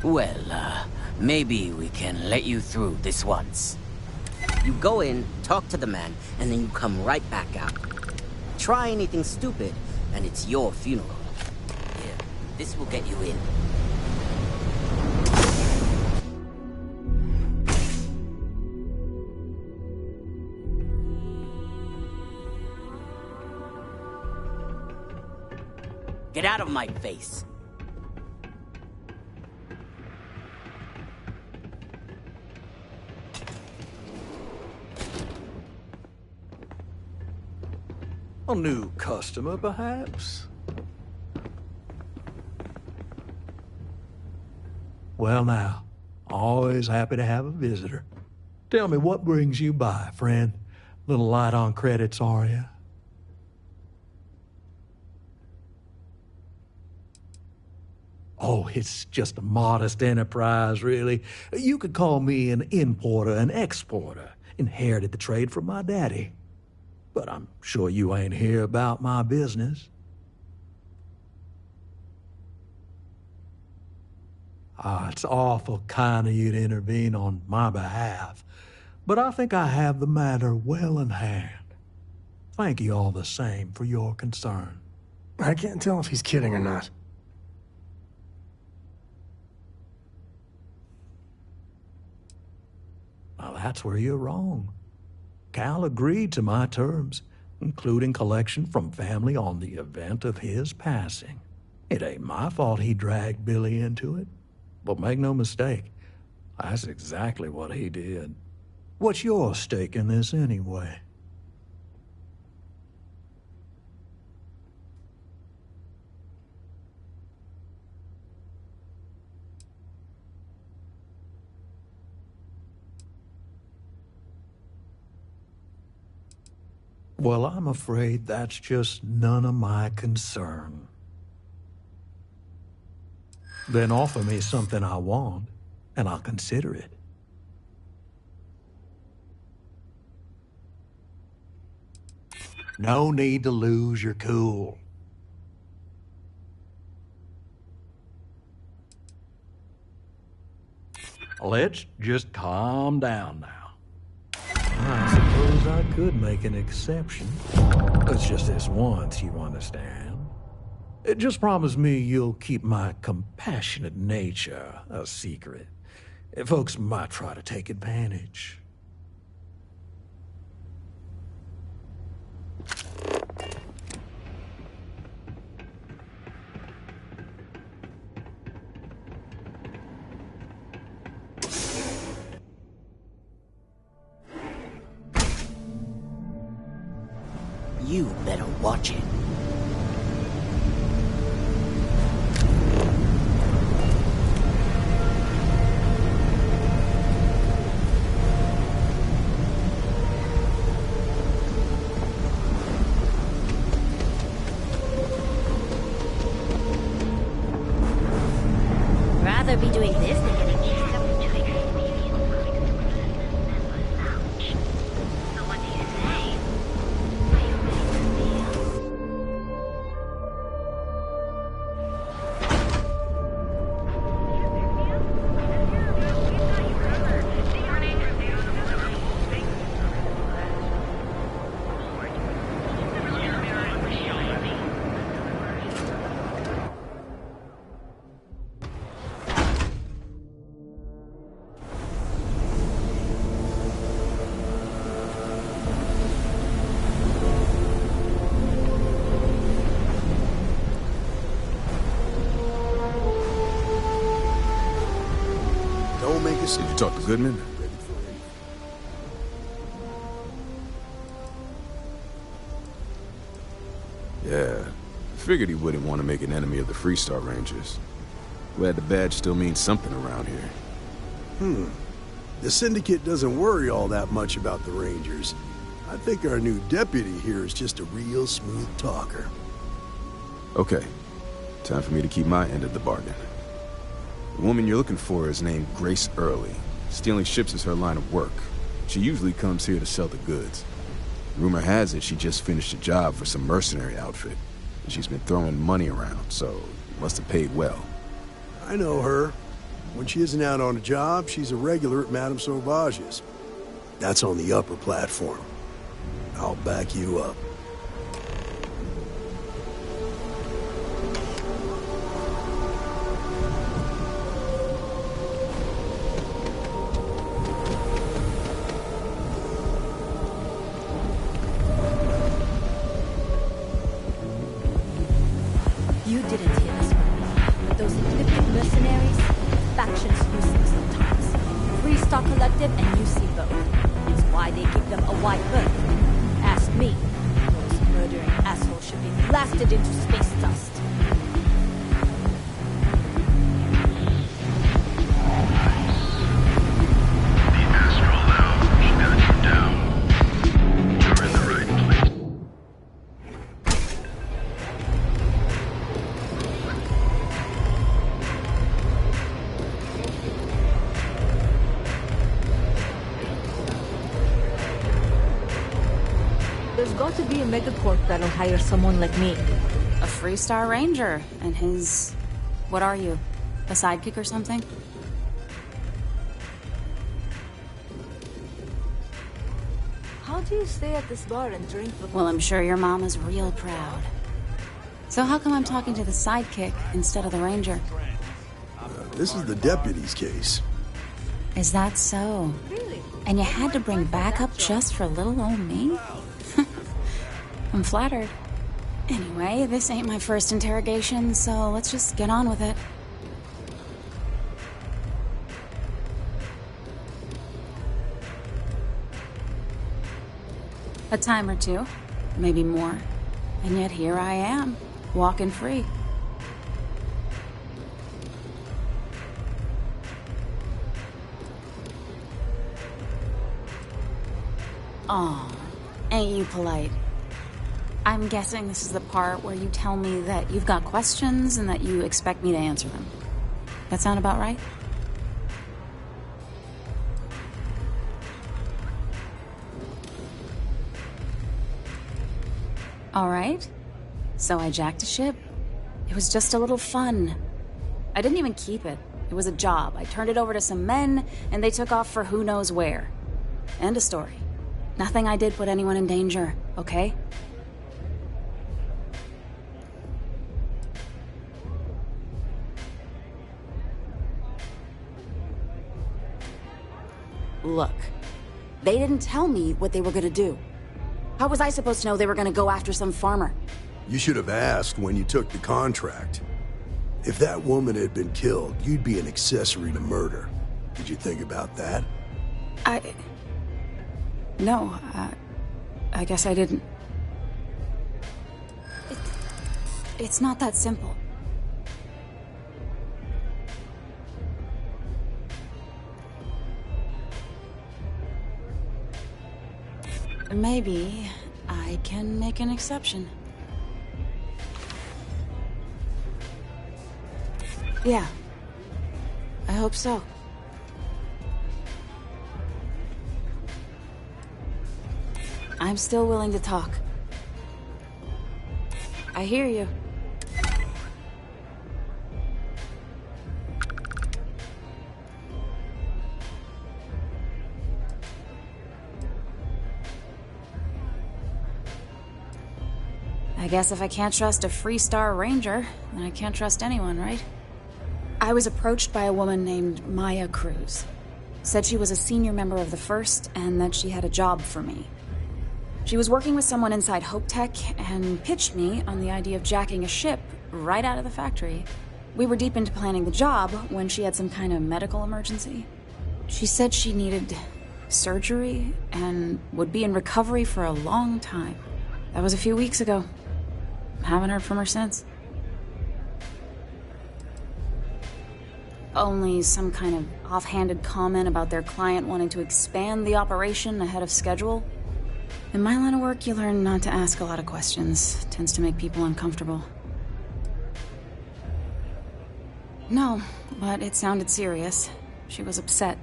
Well, maybe we can let you through this once. You go in, talk to the man, and then you come right back out. Try anything stupid, and it's your funeral. Here, this will get you in. Get out of my face. A new customer, perhaps? Well now, always happy to have a visitor. Tell me, what brings you by, friend? Little light on credits, are you? Oh, it's just a modest enterprise, really. You could call me an importer and exporter. Inherited the trade from my daddy. But I'm sure you ain't here about my business. Ah, it's awful kind of you to intervene on my behalf, but I think I have the matter well in hand. Thank you all the same for your concern. I can't tell if he's kidding or not. Now that's where you're wrong. Cal agreed to my terms, including collection from family on the event of his passing. It ain't my fault he dragged Billy into it. But make no mistake, that's exactly what he did. What's your stake in this anyway? Well, I'm afraid that's just none of my concern. Then offer me something I want, and I'll consider it. No need to lose your cool. Let's just calm down now. I suppose I could make an exception. It's just this once, you understand. Just promise me you'll keep my compassionate nature a secret. Folks might try to take advantage. You better watch it. Rather be doing this than getting kicked up into So what do you say? Are you ready to feel? Don't make us. Did you talk to Goodman? Yeah. Figured he wouldn't want to make an enemy of the Freestar Rangers. Glad the badge still means something around here. The Syndicate doesn't worry all that much about the Rangers. I think our new deputy here is just a real smooth talker. Okay. Time for me to keep my end of the bargain. The woman you're looking for is named Grace Early. Stealing ships is her line of work. She usually comes here to sell the goods. Rumor has it she just finished a job for some mercenary outfit. And she's been throwing money around, so must have paid well. I know her. When she isn't out on a job, she's a regular at Madame Sauvage's. That's on the upper platform. I'll back you up. You didn't hear this one, but those Ecliptic mercenaries, factions useless sometimes. Freestar Collective and UC both. It's why they give them a wide berth. Ask me. Those murdering assholes should be blasted into space dust. There's got to be a megacorp that'll hire someone like me. A Freestar Ranger and his... What are you? A sidekick or something? How do you stay at this bar and drink with... Well, I'm sure your mom is real proud. So how come I'm talking to the sidekick instead of the Ranger? This is the deputy's case. Is that so? Really? And you had to bring backup just for little old me? I'm flattered. Anyway, this ain't my first interrogation, so let's just get on with it. A time or two, maybe more. And yet here I am, walking free. Aw, ain't you polite? I'm guessing this is the part where you tell me that you've got questions and that you expect me to answer them. That sound about right? All right. So I jacked a ship. It was just a little fun. I didn't even keep it. It was a job. I turned it over to some men, and they took off for who knows where. End of story. Nothing I did put anyone in danger, okay? Look, they didn't tell me what they were gonna do. How was I supposed to know they were gonna go after some farmer? You should have asked when you took the contract. If that woman had been killed, you'd be an accessory to murder. Did you think about that? No, I guess I didn't. It's not that simple. Maybe I can make an exception. Yeah, I hope so. I'm still willing to talk. I hear you. I guess if I can't trust a Freestar Ranger, then I can't trust anyone, right? I was approached by a woman named Maya Cruz. Said she was a senior member of the First and that she had a job for me. She was working with someone inside Hope Tech and pitched me on the idea of jacking a ship right out of the factory. We were deep into planning the job when she had some kind of medical emergency. She said she needed surgery and would be in recovery for a long time. That was a few weeks ago. Haven't heard from her since. Only some kind of offhanded comment about their client wanting to expand the operation ahead of schedule. In my line of work, you learn not to ask a lot of questions. Tends to make people uncomfortable. No, but it sounded serious. She was upset.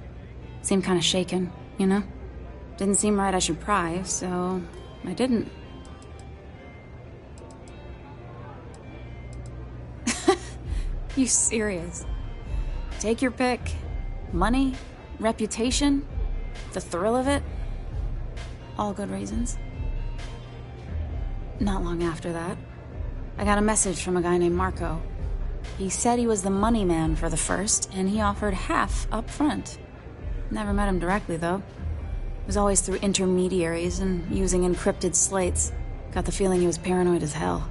Seemed kind of shaken, you know? Didn't seem right I should pry, so I didn't. You serious? Take your pick. Money, reputation, the thrill of it. All good reasons. Not long after that, I got a message from a guy named Marco. He said he was the money man for the First, and he offered half up front. Never met him directly, though. It was always through intermediaries and using encrypted slates. Got the feeling he was paranoid as hell.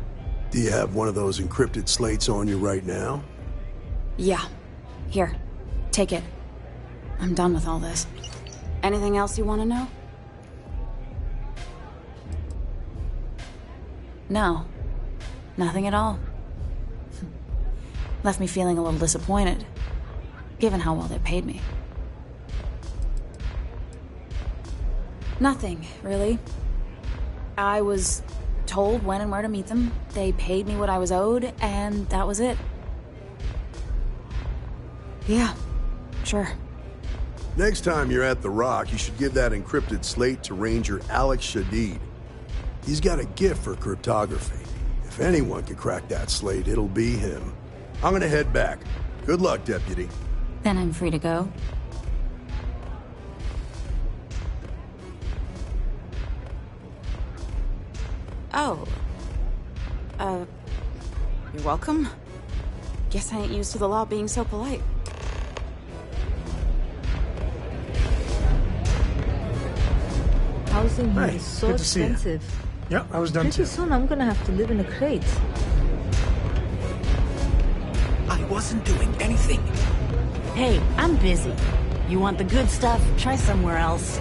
Do you have one of those encrypted slates on you right now? Yeah. Here. Take it. I'm done with all this. Anything else you want to know? No. Nothing at all. Left me feeling a little disappointed, given how well they paid me. Nothing, really. I was told when and where to meet them. They paid me what I was owed, and that was it. Yeah, sure. Next time you're at the Rock, you should give that encrypted slate to Ranger Alex Shadid. He's got a gift for cryptography. If anyone can crack that slate, it'll be him. I'm gonna head back. Good luck, Deputy. Then I'm free to go. Oh. You're welcome. Guess I ain't used to the law being so polite. Housing here Hey, is so good to see you. expensive. Yeah, I was done Pretty too. soon I'm gonna have to live in a crate. I wasn't doing anything. Hey, I'm busy. You want the good stuff? Try somewhere else.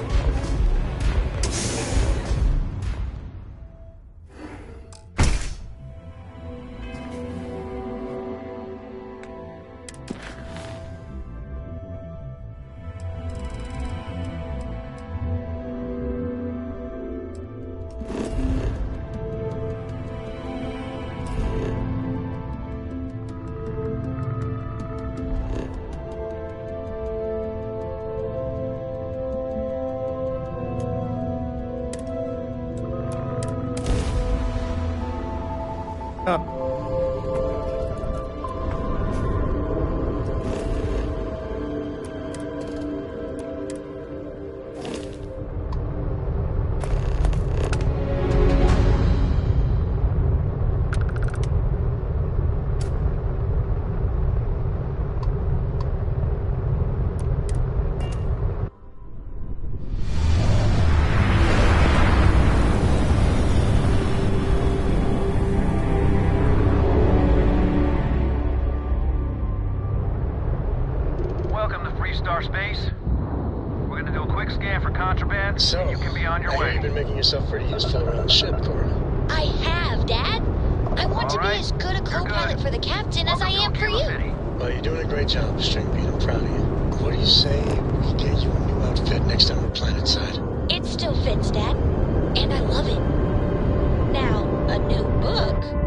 Welcome to Freestar Space. We're gonna do a quick scan for contraband, So, you can be on your I hear way. you've been making yourself pretty useful around the ship, Cora. I have, Dad. I want to be as good a co-pilot for the captain as I am for you. Well, you're doing a great job, String Bean. I'm proud of you. What do you say we get you a new outfit next time we're planetside? It still fits, Dad. And I love it. Now, a new book.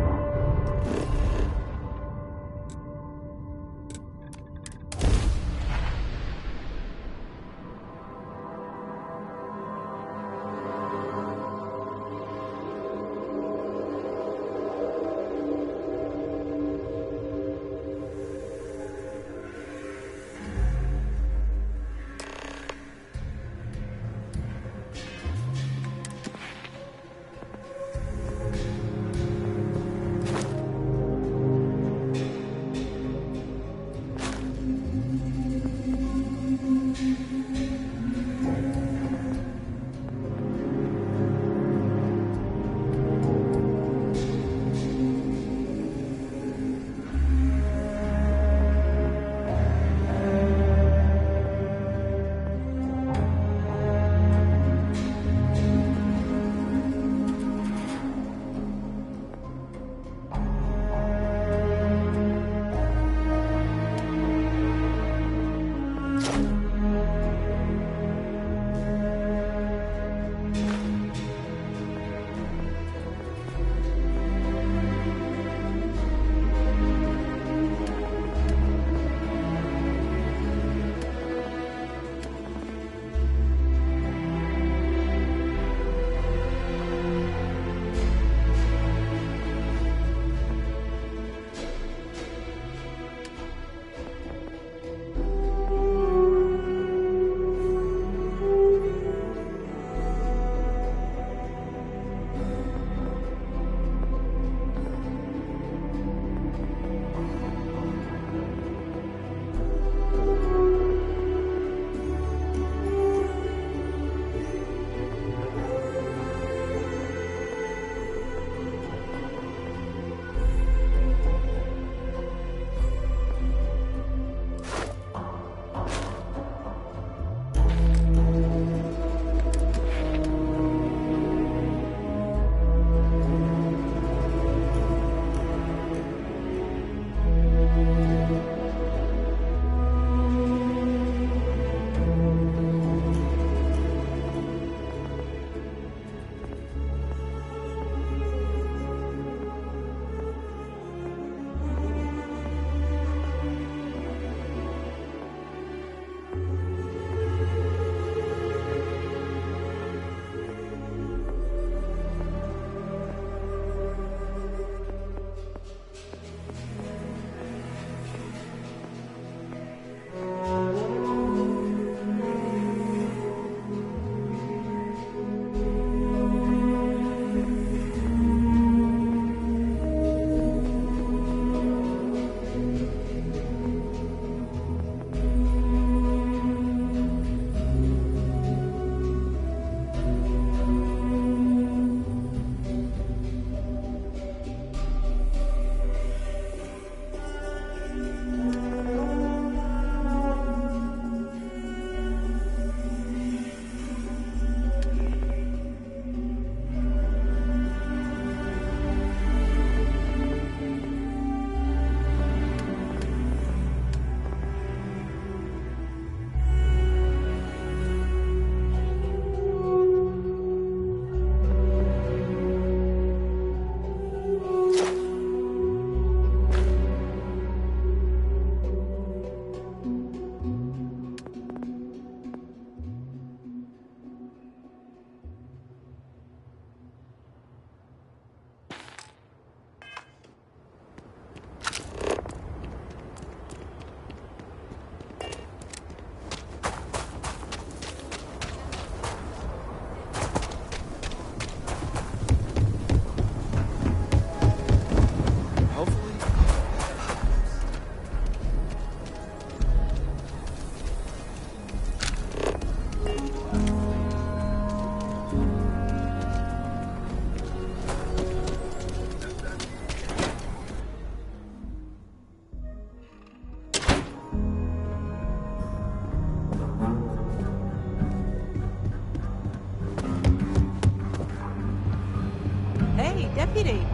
deputy.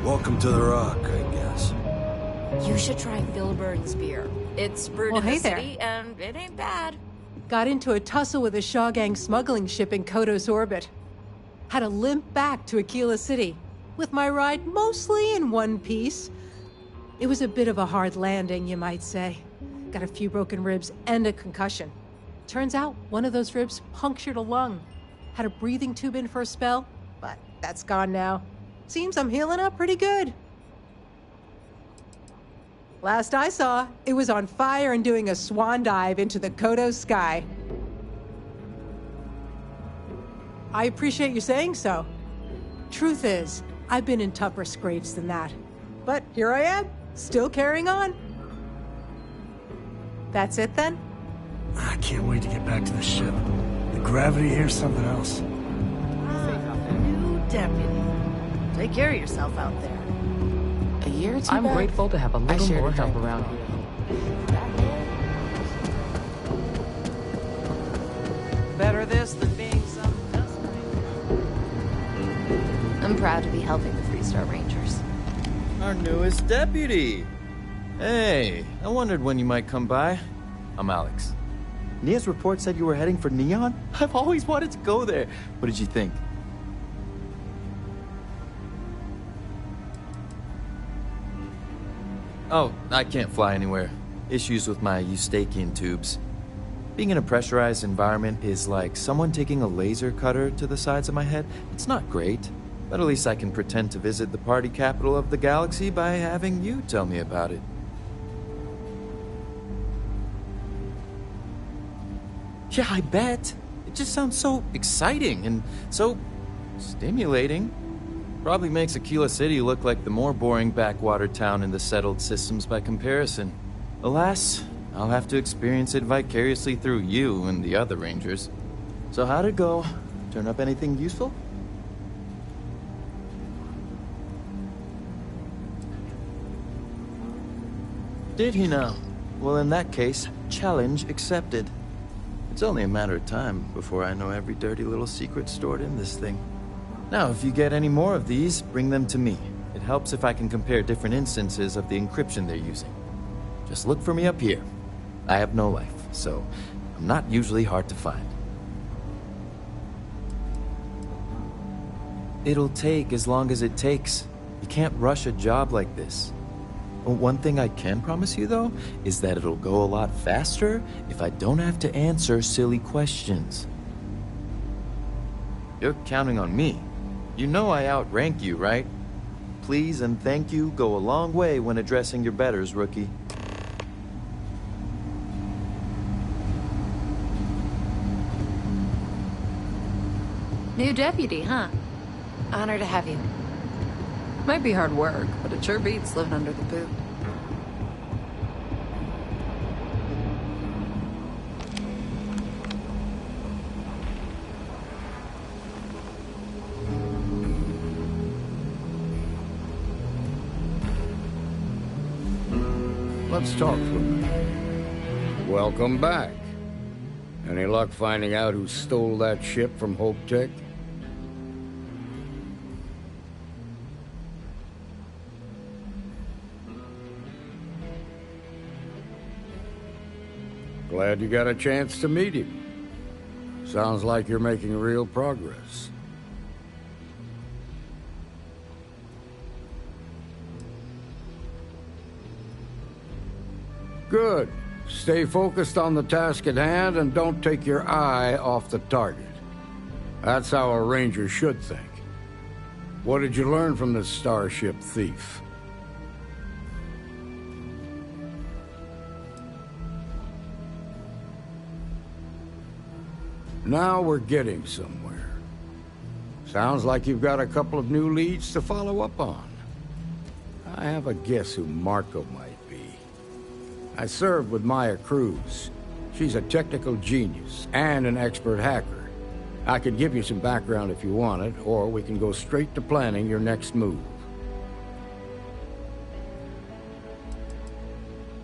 Welcome to the Rock, I guess. You should try Filburn's beer. It's brewed in Hey the there. city, and it ain't bad. Got into a tussle with a Shaw Gang smuggling ship in Kodos orbit. Had to limp back to Aquila City, with my ride mostly in one piece. It was a bit of a hard landing, you might say. Got a few broken ribs and a concussion. Turns out one of those ribs punctured a lung. Had a breathing tube in for a spell, but that's gone now. Seems I'm healing up pretty good. Last I saw, it was on fire and doing a swan dive into the Kodos sky. I appreciate you saying so. Truth is, I've been in tougher scrapes than that. But here I am, still carrying on. That's it then? I can't wait to get back to the ship. The gravity here's something else. New deputy. Take care of yourself out there. A year or two I'm back, grateful to have a I little shared more a help drink. around here. Better this than being some dust I'm proud to be helping the 3-Star Rangers. Our newest deputy. Hey, I wondered when you might come by. I'm Alex. Nia's report said you were heading for Neon? I've always wanted to go there. What did you think? Oh, I can't fly anywhere. Issues with my Eustachian tubes. Being in a pressurized environment is like someone taking a laser cutter to the sides of my head. It's not great, but at least I can pretend to visit the party capital of the galaxy by having you tell me about it. Yeah, I bet. It just sounds so exciting and so stimulating. Probably makes Aquila City look like the more boring backwater town in the settled systems by comparison. Alas, I'll have to experience it vicariously through you and the other Rangers. So how'd it go? Turn up anything useful? Did he now? Well, in that case, challenge accepted. It's only a matter of time before I know every dirty little secret stored in this thing. Now, if you get any more of these, bring them to me. It helps if I can compare different instances of the encryption they're using. Just look for me up here. I have no life, so I'm not usually hard to find. It'll take as long as it takes. You can't rush a job like this. One thing I can promise you, though, is that it'll go a lot faster if I don't have to answer silly questions. You're counting on me. You know I outrank you, right? Please and thank you go a long way when addressing your betters, rookie. New deputy, huh? Honor to have you. Might be hard work, but it sure beats living under the boot. Let's talk for a minute. Welcome back. Any luck finding out who stole that ship from Hope Tech? Glad you got a chance to meet him. Sounds like you're making real progress. Good. Stay focused on the task at hand and don't take your eye off the target. That's how a ranger should think. What did you learn from this starship thief? Now we're getting somewhere. Sounds like you've got a couple of new leads to follow up on. I have a guess who Marco might be. I served with Maya Cruz. She's a technical genius and an expert hacker. I could give you some background if you want it, or we can go straight to planning your next move.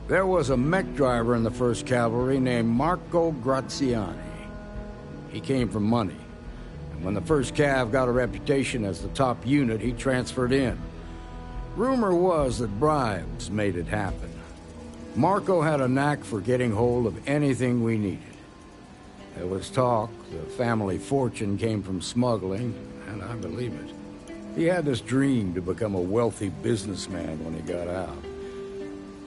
There was a mech driver in the 1st Cavalry named Marco Graziani. He came from money. When the first Cav got a reputation as the top unit, he transferred in. Rumor was that bribes made it happen. Marco had a knack for getting hold of anything we needed. There was talk the family fortune came from smuggling, and I believe it. He had this dream to become a wealthy businessman when he got out.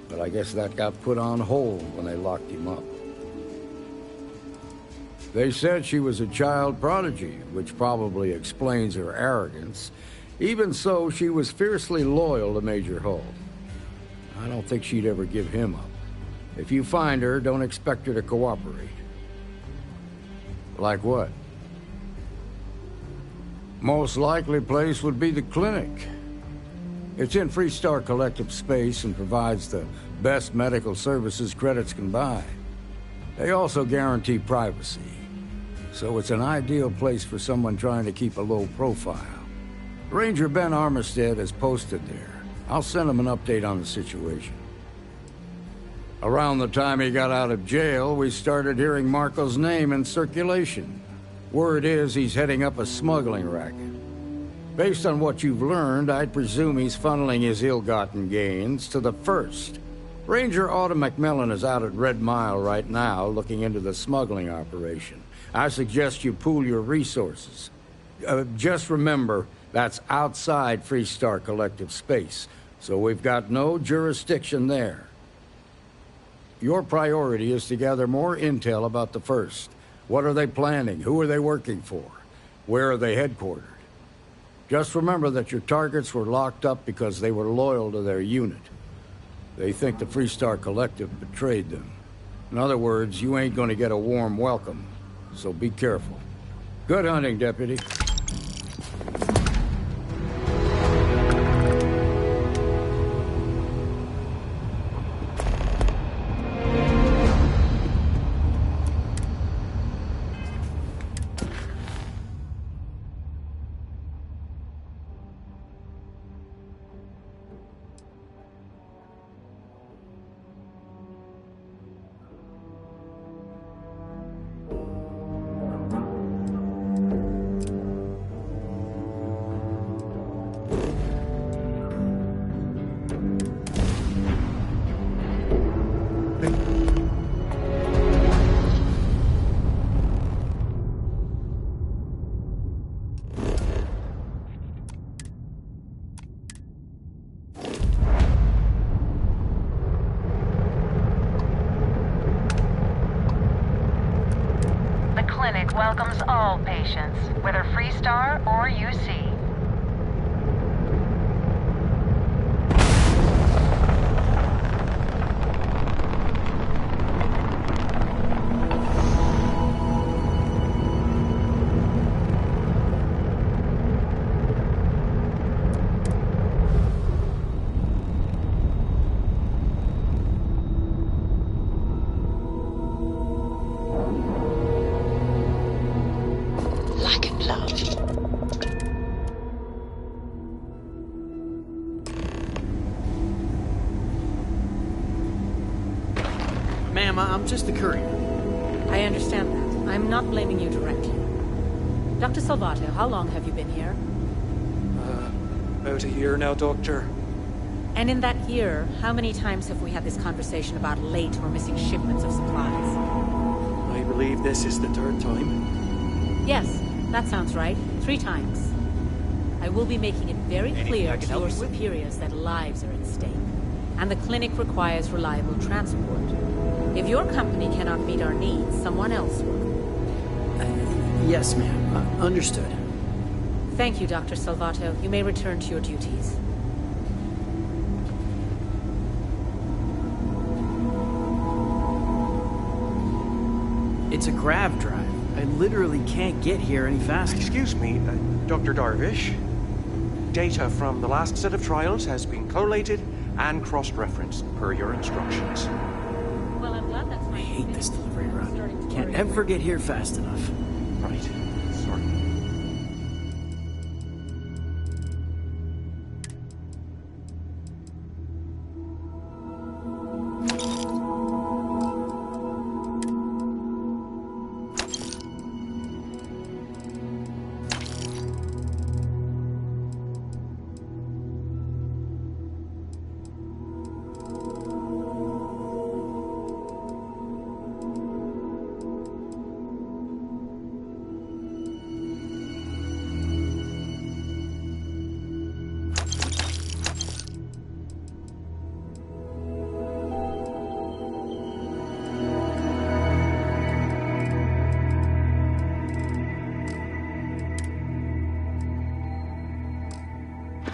But I guess that got put on hold when they locked him up. They said she was a child prodigy, which probably explains her arrogance. Even so, she was fiercely loyal to Major Hull. I don't think she'd ever give him up. If you find her, don't expect her to cooperate. Like what? Most likely place would be the clinic. It's in Freestar Collective space and provides the best medical services credits can buy. They also guarantee privacy. So it's an ideal place for someone trying to keep a low profile. Ranger Ben Armistead is posted there. I'll send him an update on the situation. Around the time he got out of jail, we started hearing Marco's name in circulation. Word is he's heading up a smuggling racket. Based on what you've learned, I'd presume he's funneling his ill-gotten gains to the First. Ranger Autumn McMillan is out at Red Mile right now looking into the smuggling operation. I suggest you pool your resources. Just remember, that's outside Freestar Collective space, so we've got no jurisdiction there. Your priority is to gather more intel about the First. What are they planning? Who are they working for? Where are they headquartered? Just remember that your targets were locked up because they were loyal to their unit. They think the Freestar Collective betrayed them. In other words, you ain't gonna get a warm welcome, so be careful. Good hunting, Deputy. Welcomes all patients, whether Freestar or UC. Ma'am, I'm just the courier. I understand that. I'm not blaming you directly. Dr. Salvato, how long have you been here? About a year now, Doctor. And in that year, how many times have we had this conversation about late or missing shipments of supplies? I believe this is the third time. Yes, that sounds right. 3 times. I will be making it very clear to your superiors that lives are at stake, and the clinic requires reliable transport. If your company cannot meet our needs, someone else will. Yes, ma'am. Understood. Thank you, Dr. Salvato. You may return to your duties. It's a grav drive. I literally can't get here any faster. Excuse me, Dr. Darvish. Data from the last set of trials has been collated and cross-referenced per your instructions. Well, I'm glad that's I hate this delivery run. Can't ever get here fast enough. Right. Sorry.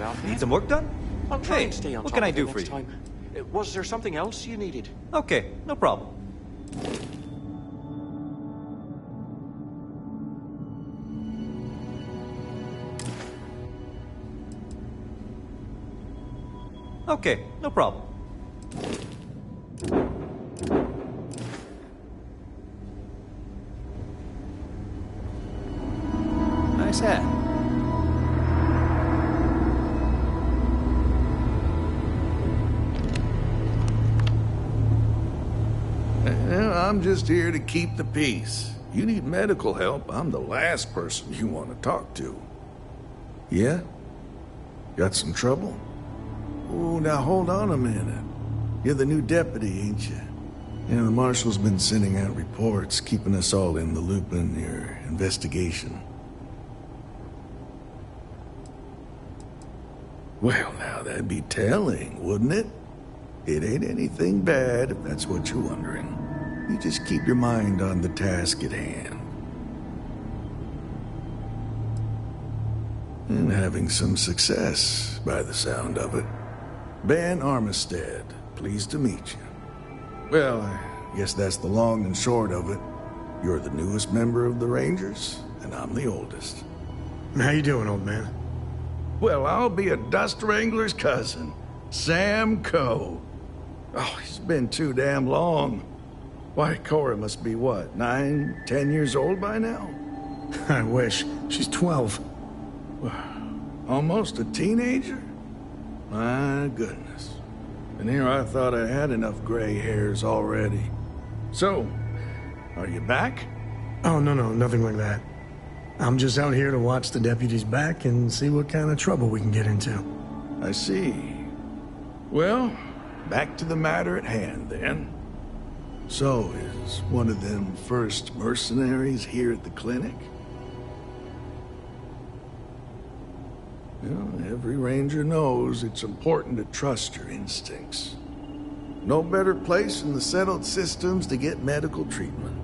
Alfred. Need some work done? I'll try Hey, and stay on what top can I of it do next for you? time. Was there something else you needed? Okay, no problem. Okay, no problem. Nice hat. I'm just here to keep the peace. You need medical help, I'm the last person you want to talk to. Yeah? Got some trouble? Oh, now hold on a minute. You're the new deputy, ain't you? Yeah, the marshal's been sending out reports, keeping us all in the loop in your investigation. Well, now that'd be telling, wouldn't it? It ain't anything bad, if that's what you're wondering. You just keep your mind on the task at hand. And having some success, by the sound of it. Ben Armistead, pleased to meet you. Well, I guess that's the long and short of it. You're the newest member of the Rangers, and I'm the oldest. How you doing, old man? Well, I'll be a dust wrangler's cousin, Sam Coe. Oh, it's been too damn long. Why, Cora must be what, 9, 10 years old by now? I wish. She's 12. Almost a teenager? My goodness. And here I thought I had enough gray hairs already. So, are you back? Oh, no, nothing like that. I'm just out here to watch the deputies back and see what kind of trouble we can get into. I see. Well, back to the matter at hand, then. So, is one of them first mercenaries here at the clinic? Well, every ranger knows it's important to trust your instincts. No better place in the settled systems to get medical treatment.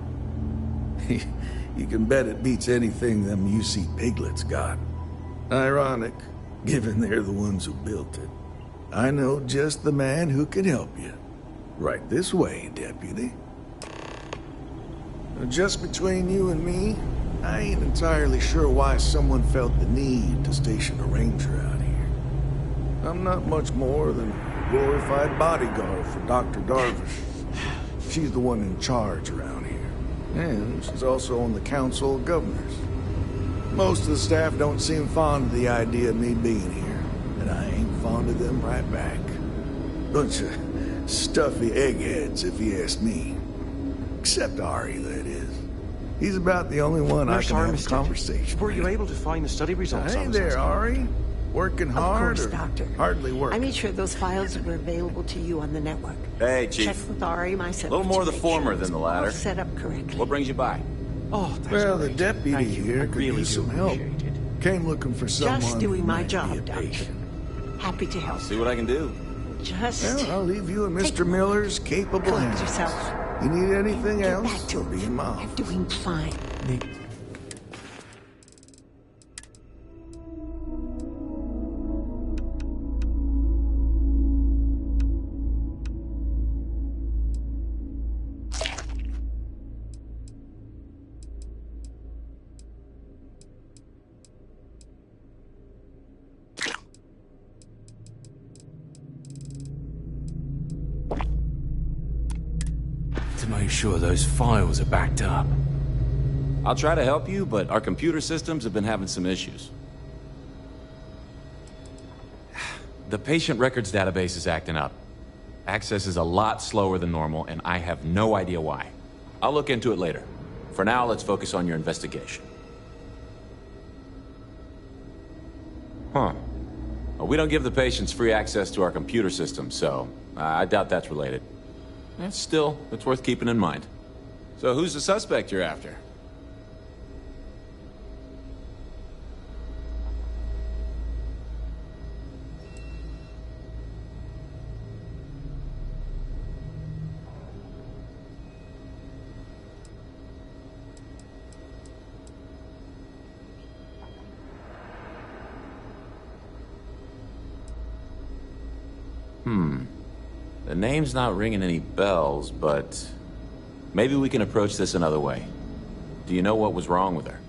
You can bet it beats anything them UC piglets got. Ironic, given they're the ones who built it. I know just the man who can help you. Right this way, deputy. Just between you and me, I ain't entirely sure why someone felt the need to station a ranger out here. I'm not much more than a glorified bodyguard for Dr. Darvish. She's the one in charge around here. And she's also on the Council of Governors. Most of the staff don't seem fond of the idea of me being here, and I ain't fond of them right back. Bunch of stuffy eggheads, if you ask me. Except Ari, that is. He's about the only one I can have a conversation Were you able to find the study results? Hey there, Ari. Working hard Of course, or Doctor. hardly working? I made sure those files were available to you on the network. Hey, Chief. Check with Ari myself. A little more to the make former sure than the it's latter. all set up correctly. What brings you by? Oh, that's Well, great. the deputy Thank you. here I could really use do some help. appreciate it. Came looking for someone Just doing who my might job, be a Doctor. patient. Happy to help. See what I can do. Just Well, I'll leave you in take Mr. Miller's capable collect hands. yourself. You need anything Get else? back to I'll be in my You're doing fine. To make sure those files are backed up. I'll try to help you, but our computer systems have been having some issues. The patient records database is acting up. Access is a lot slower than normal, and I have no idea why. I'll look into it later. For now, let's focus on your investigation. Huh. Well, we don't give the patients free access to our computer system, so I doubt that's related. Still, it's worth keeping in mind. So who's the suspect you're after? The name's not ringing any bells, but maybe we can approach this another way. Do you know what was wrong with her?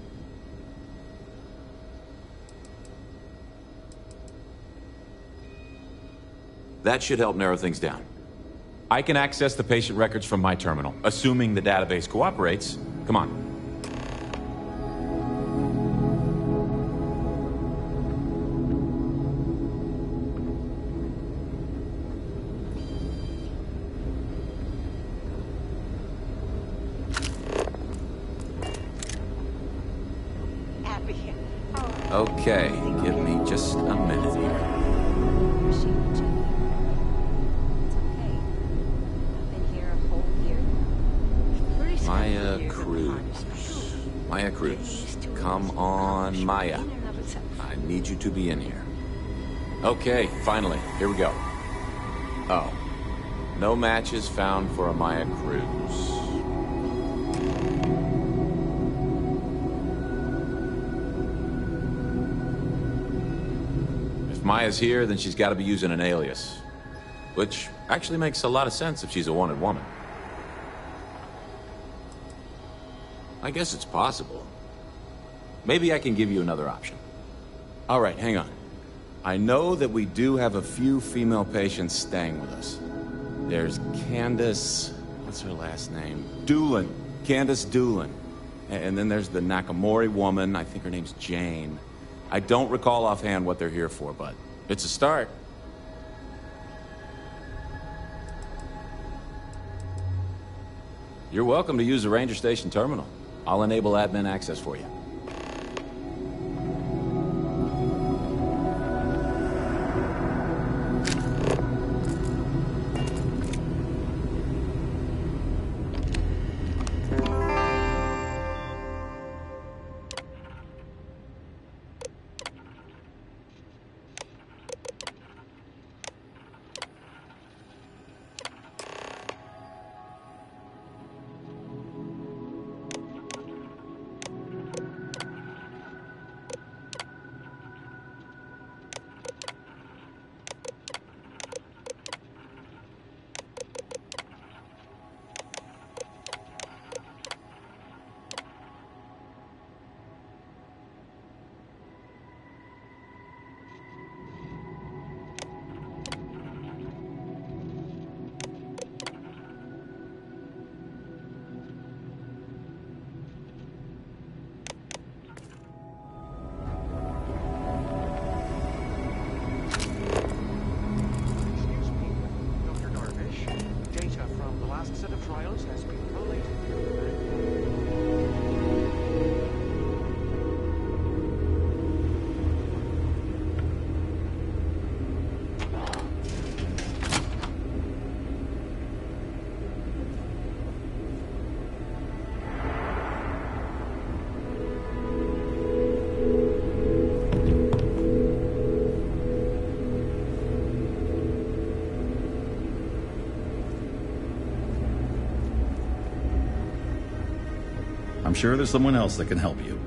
That should help narrow things down. I can access the patient records from my terminal, assuming the database cooperates. Come on. Okay, give me just a minute here. Maya Cruz. Come on, Maya. I need you to be in here. Okay, finally. Here we go. Oh. No matches found for a Maya Cruz. If Maya's here, then she's got to be using an alias. Which actually makes a lot of sense if she's a wanted woman. I guess it's possible. Maybe I can give you another option. All right, hang on. I know that we do have a few female patients staying with us. There's Candace... what's her last name? Doolin. Candace Doolin. And then there's the Nakamori woman. I think her name's Jane. I don't recall offhand what they're here for, but it's a start. You're welcome to use the Ranger Station terminal. I'll enable admin access for you. I'm sure there's someone else that can help you.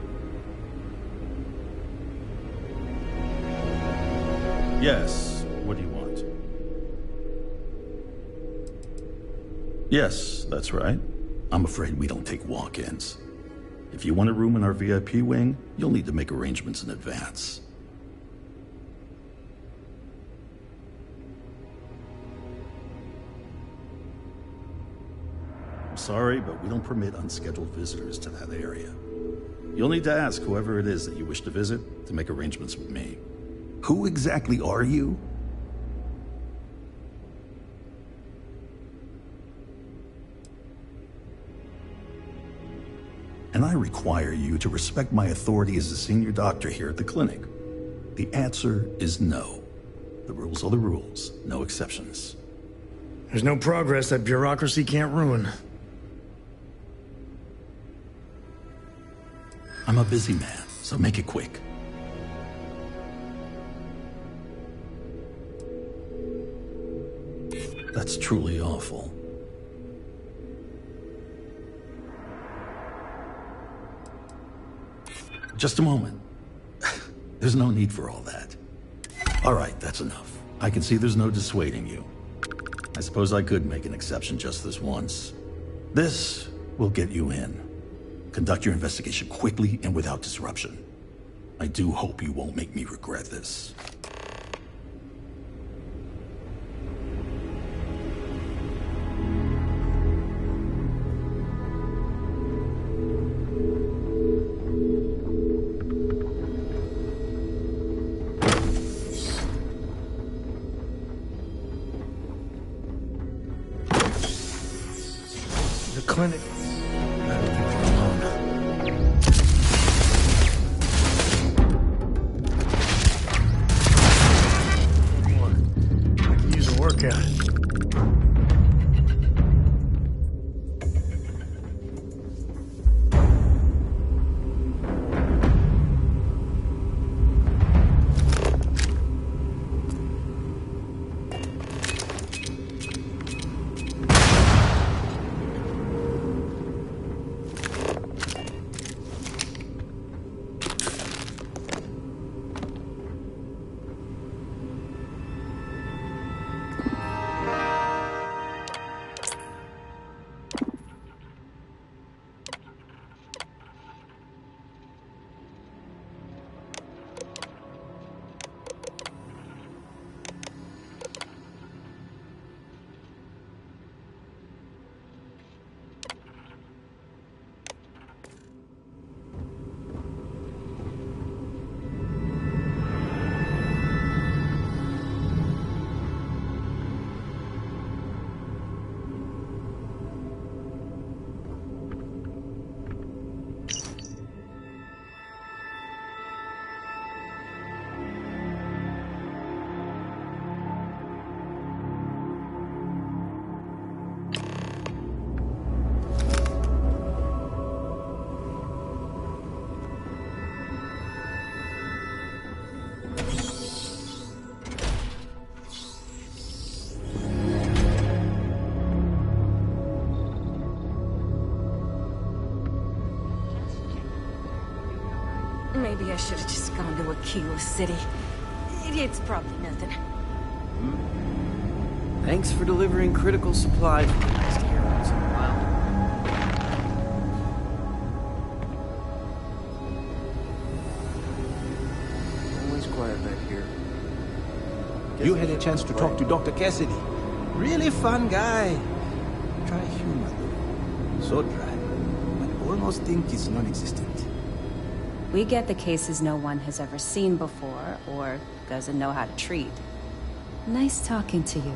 Yes, what do you want? Yes, that's right. I'm afraid we don't take walk-ins. If you want a room in our VIP wing, you'll need to make arrangements in advance. Sorry, but we don't permit unscheduled visitors to that area. You'll need to ask whoever it is that you wish to visit to make arrangements with me. Who exactly are you? And I require you to respect my authority as a senior doctor here at the clinic. The answer is no. The rules are the rules, no exceptions. There's no progress that bureaucracy can't ruin. I'm a busy man, so make it quick. That's truly awful. Just a moment. There's no need for all that. All right, that's enough. I can see there's no dissuading you. I suppose I could make an exception just this once. This will get you in. Conduct your investigation quickly and without disruption. I do hope you won't make me regret this. The clinic. Workout. Maybe I should have just gone to Aquila City. It's probably nothing. Thanks for delivering critical supplies. Nice to hear once in a while. Always quiet back here. You had a chance to talk to Dr. Cassidy. Really fun guy. Try humor, though. So dry. I almost think it's non-existent. We get the cases no one has ever seen before, or doesn't know how to treat. Nice talking to you.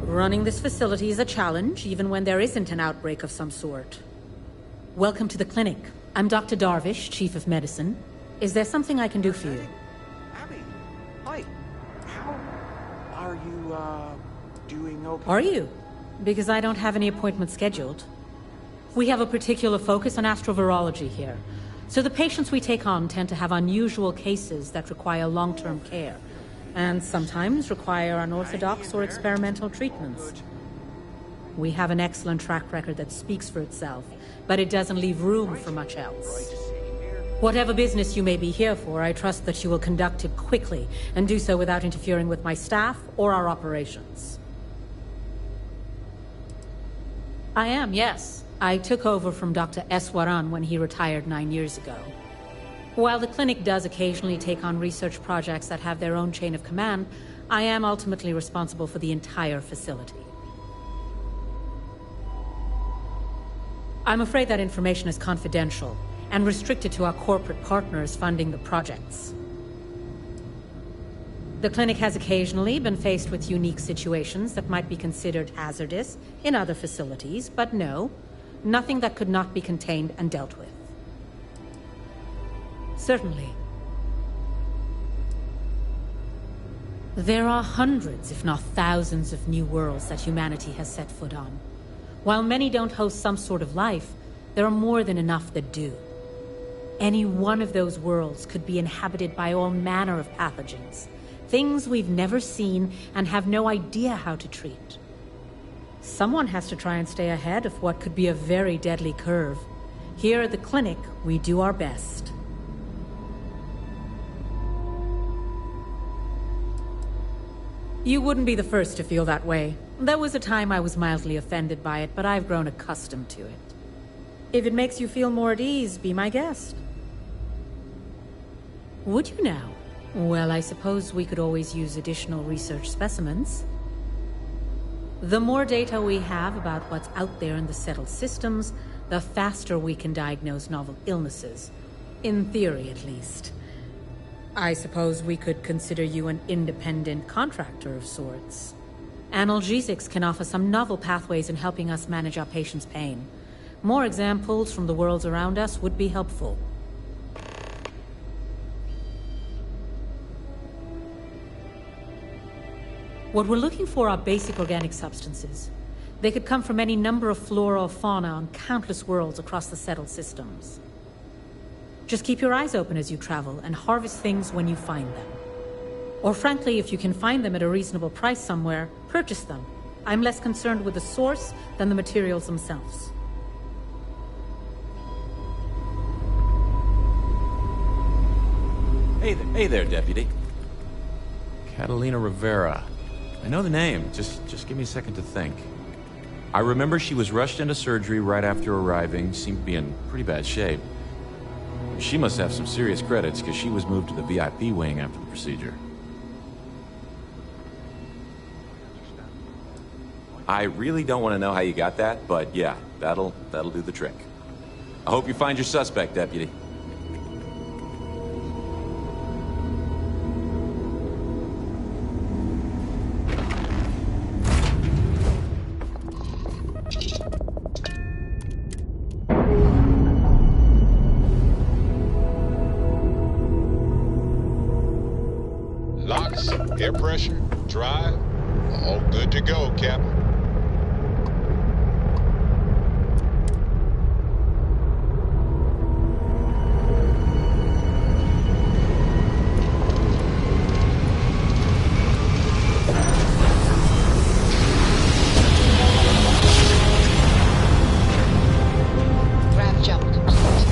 Running this facility is a challenge, even when there isn't an outbreak of some sort. Welcome to the clinic. I'm Dr. Darvish, Chief of Medicine. Is there something I can do for you? Abby, hi. How are you, doing okay? Are you? Because I don't have any appointments scheduled. We have a particular focus on astrovirology here. So the patients we take on tend to have unusual cases that require long-term care, and sometimes require unorthodox or experimental treatments. We have an excellent track record that speaks for itself, but it doesn't leave room for much else. Whatever business you may be here for, I trust that you will conduct it quickly, and do so without interfering with my staff or our operations. I am, yes. I took over from Dr. Eswaran when he retired 9 years ago. While the clinic does occasionally take on research projects that have their own chain of command, I am ultimately responsible for the entire facility. I'm afraid that information is confidential and restricted to our corporate partners funding the projects. The clinic has occasionally been faced with unique situations that might be considered hazardous in other facilities, but no, nothing that could not be contained and dealt with. Certainly. There are hundreds, if not thousands, of new worlds that humanity has set foot on. While many don't host some sort of life, there are more than enough that do. Any one of those worlds could be inhabited by all manner of pathogens, things we've never seen and have no idea how to treat. Someone has to try and stay ahead of what could be a very deadly curve. Here at the clinic, we do our best. You wouldn't be the first to feel that way. There was a time I was mildly offended by it, but I've grown accustomed to it. If it makes you feel more at ease, be my guest. Would you now? Well, I suppose we could always use additional research specimens. The more data we have about what's out there in the settled systems, the faster we can diagnose novel illnesses. In theory, at least. I suppose we could consider you an independent contractor of sorts. Analgesics can offer some novel pathways in helping us manage our patients' pain. More examples from the worlds around us would be helpful. What we're looking for are basic organic substances. They could come from any number of flora or fauna on countless worlds across the settled systems. Just keep your eyes open as you travel and harvest things when you find them. Or frankly, if you can find them at a reasonable price somewhere, purchase them. I'm less concerned with the source than the materials themselves. Hey there, Deputy. Catalina Rivera. I know the name. Just give me a second to think. I remember she was rushed into surgery right after arriving, seemed to be in pretty bad shape. She must have some serious credits, because she was moved to the VIP wing after the procedure. I really don't want to know how you got that, but yeah, that'll do the trick. I hope you find your suspect, Deputy. Locks, air pressure, drive, all good to go, Captain. Grav jump complete.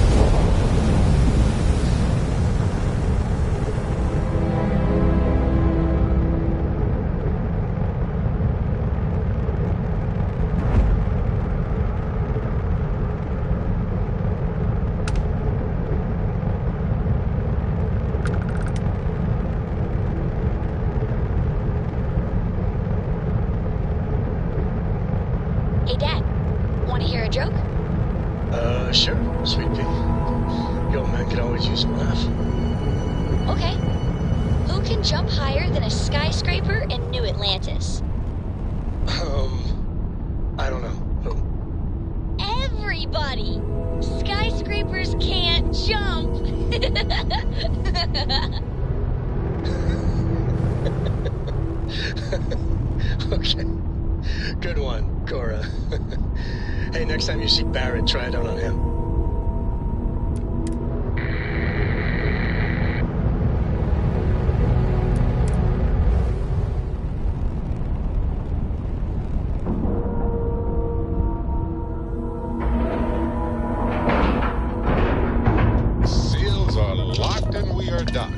Hey, Dad. Want to hear a joke? Sure, sweet pea. Yo, man could always use a laugh. Okay. Who can jump higher than a skyscraper in New Atlantis? I don't know. Who? Everybody! Skyscrapers can't jump! Okay. Good one, Cora. Hey, next time you see Barrett, try it out on him. Seals are locked and we are docked.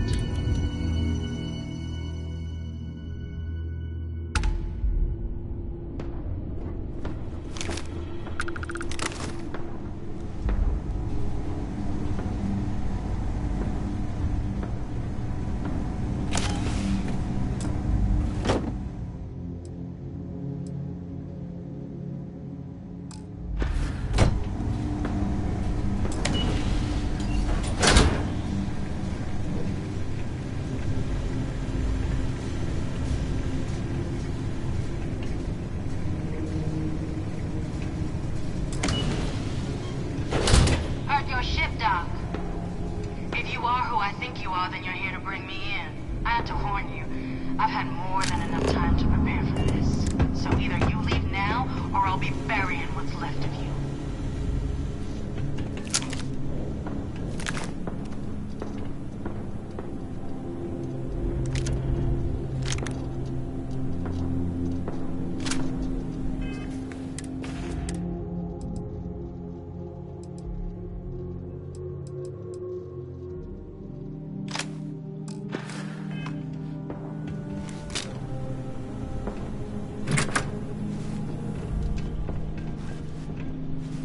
Heard your ship, Doc. If you are who I think you are, then you're here to bring me in. I had to warn you. I've had more than enough time to prepare for this. So either you leave now, or I'll be burying what's left of you.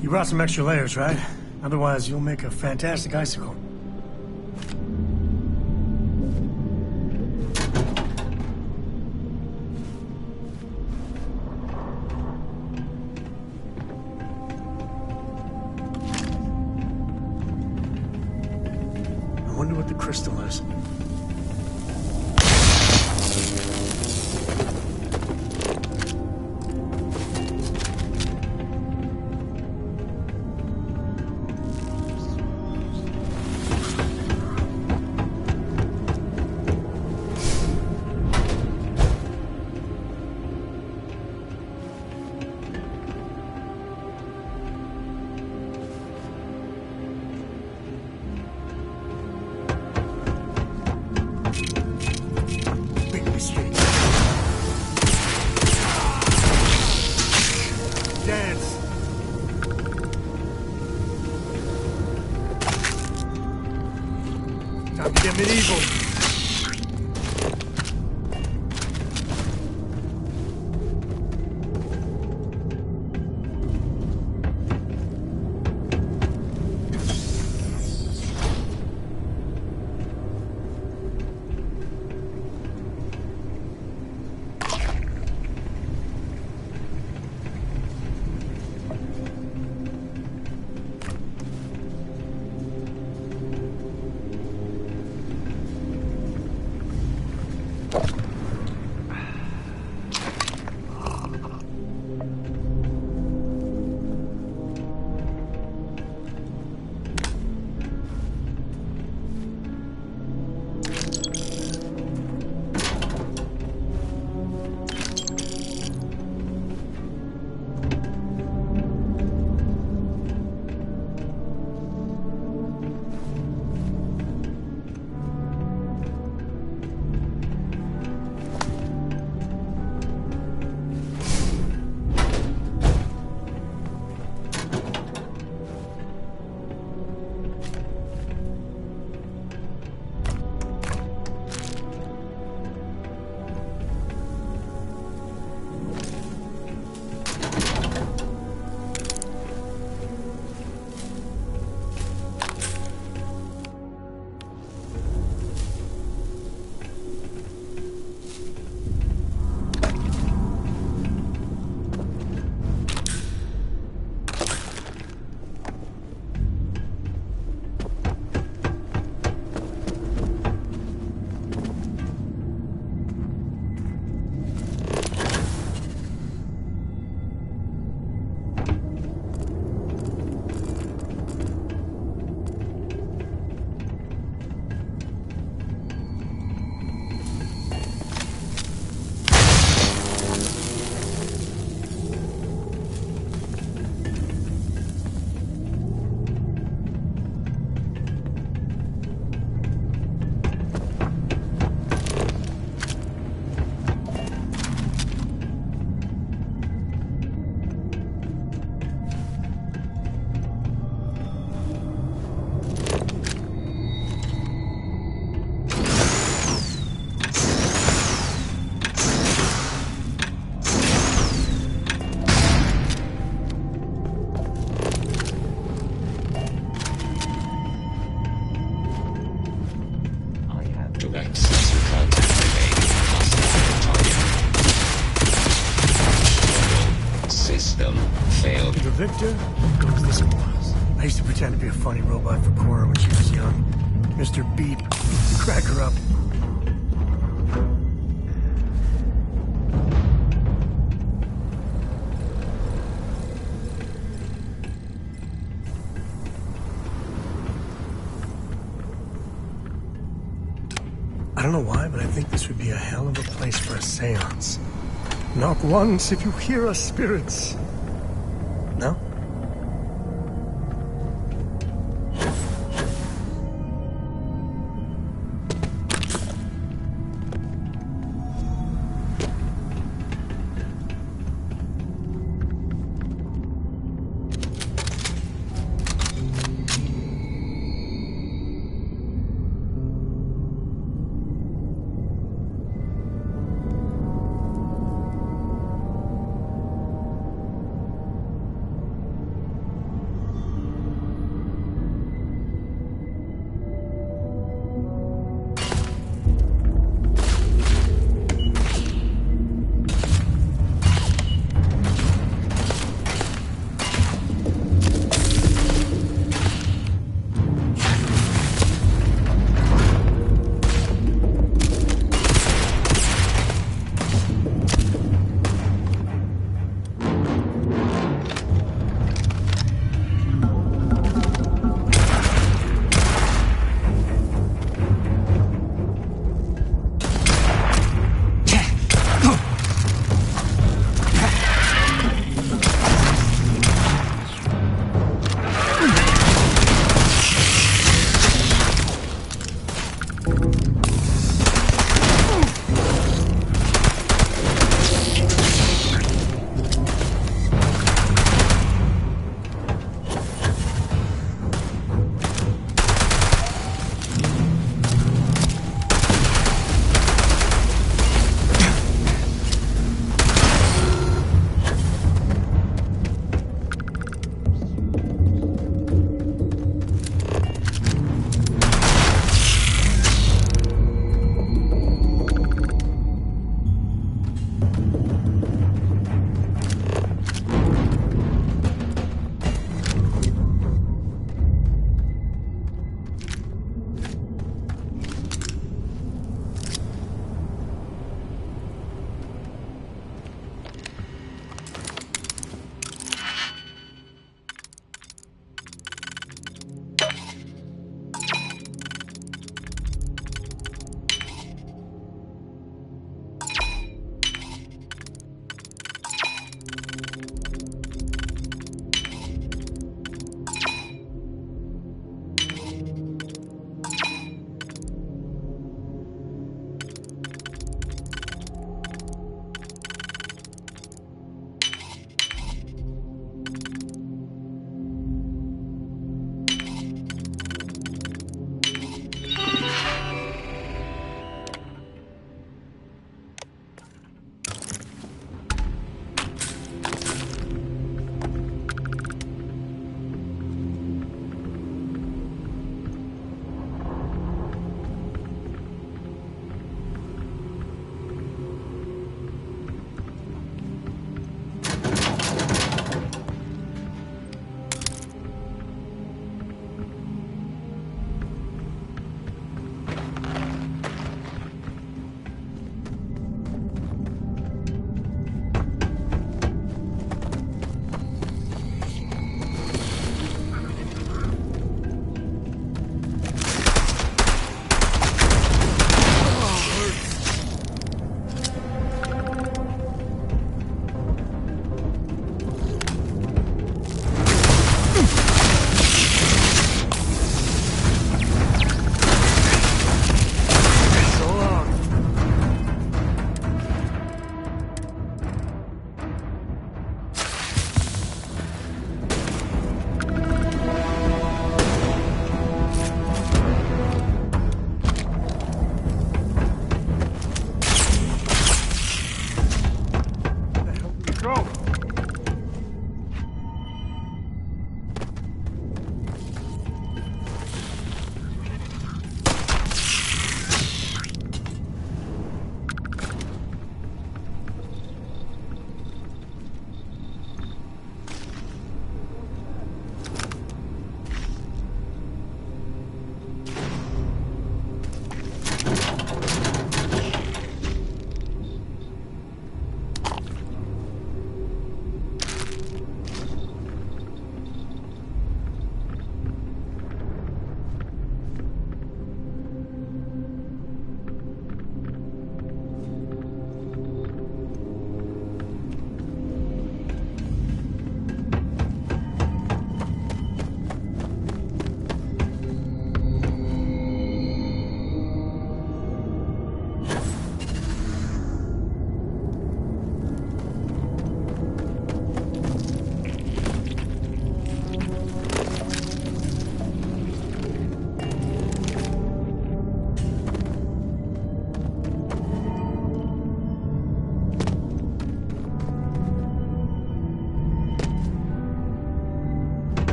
You brought some extra layers, right? Otherwise, you'll make a fantastic icicle. I wonder what the crystal is. Time to get medieval. Victor goes this was. I used to pretend to be a funny robot for Cora when she was young. Mr. Beep, crack her up. I don't know why, but I think this would be a hell of a place for a seance. Knock once if you hear us, spirits. No?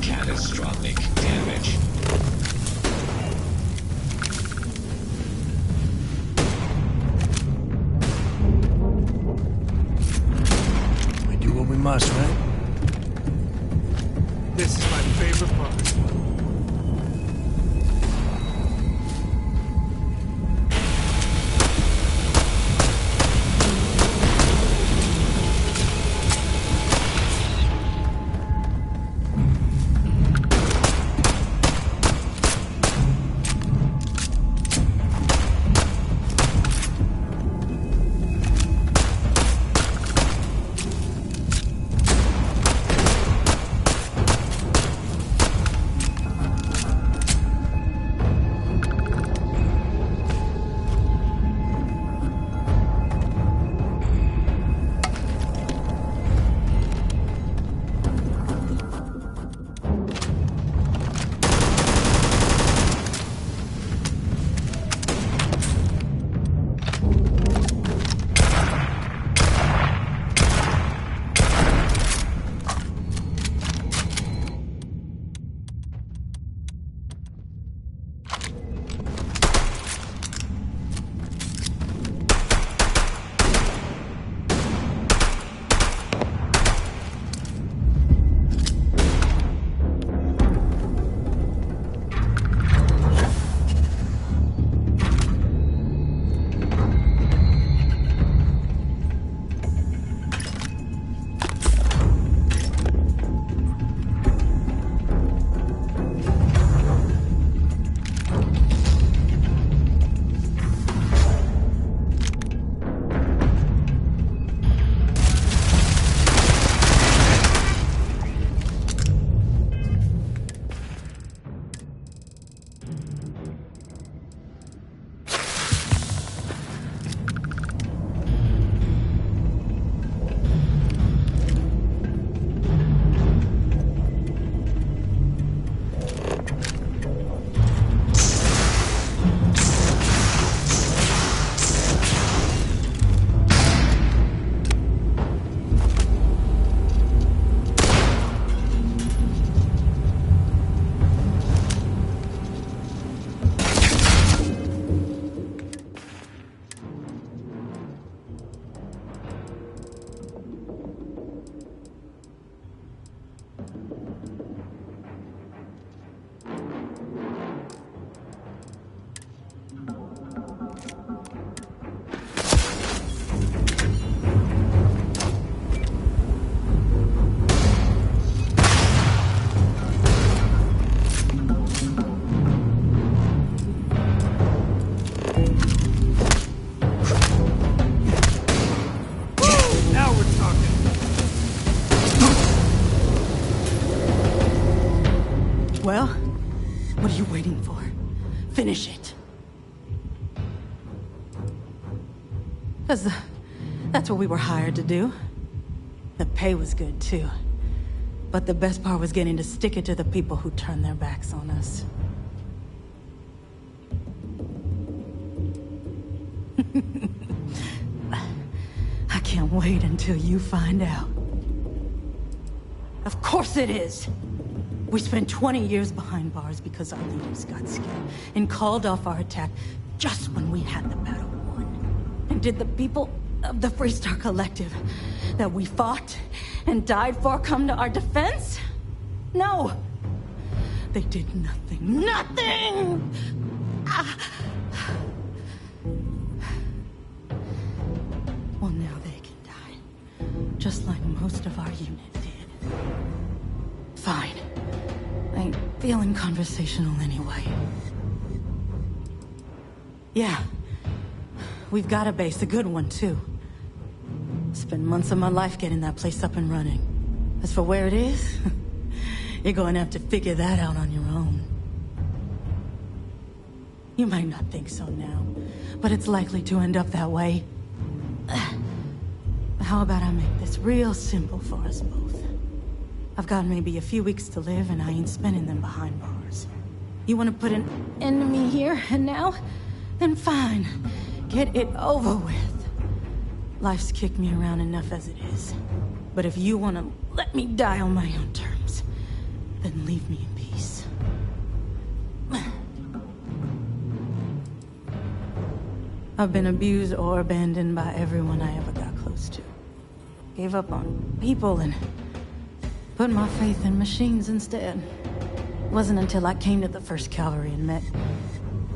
Catastrophic damage. We do what we must, right? This is my favorite part. Well, what are you waiting for? Finish it. That's what we were hired to do. The pay was good, too. But the best part was getting to stick it to the people who turned their backs on us. I can't wait until you find out. Of course it is! We spent 20 years behind bars because our leaders got scared and called off our attack just when we had the battle won. And did the people of the Freestar Collective that we fought and died for come to our defense? No! They did nothing. Nothing! Well, now they can die. Just like most of our unit did. Fine. I ain't feeling conversational anyway. Yeah. We've got a base, a good one, too. Spent months of my life getting that place up and running. As for where it is, you're going to have to figure that out on your own. You might not think so now, but it's likely to end up that way. How about I make this real simple for us both? I've got maybe a few weeks to live, and I ain't spending them behind bars. bars. You want to put an end to me here and now? Then fine. Get it over with. Life's kicked me around enough as it is. But if you want to let me die on my own terms, then leave me in peace. I've been abused or abandoned by everyone I ever got close to. Gave up on people and put my faith in machines instead. It wasn't until I came to the 1st Cavalry and met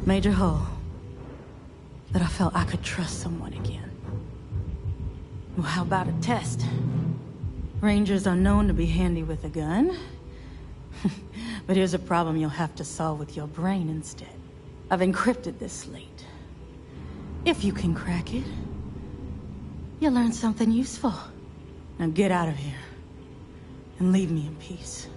Major Hull that I felt I could trust someone again. Well, how about a test? Rangers are known to be handy with a gun. But here's a problem you'll have to solve with your brain instead. I've encrypted this slate. If you can crack it, you'll learn something useful. Now get out of here and leave me in peace.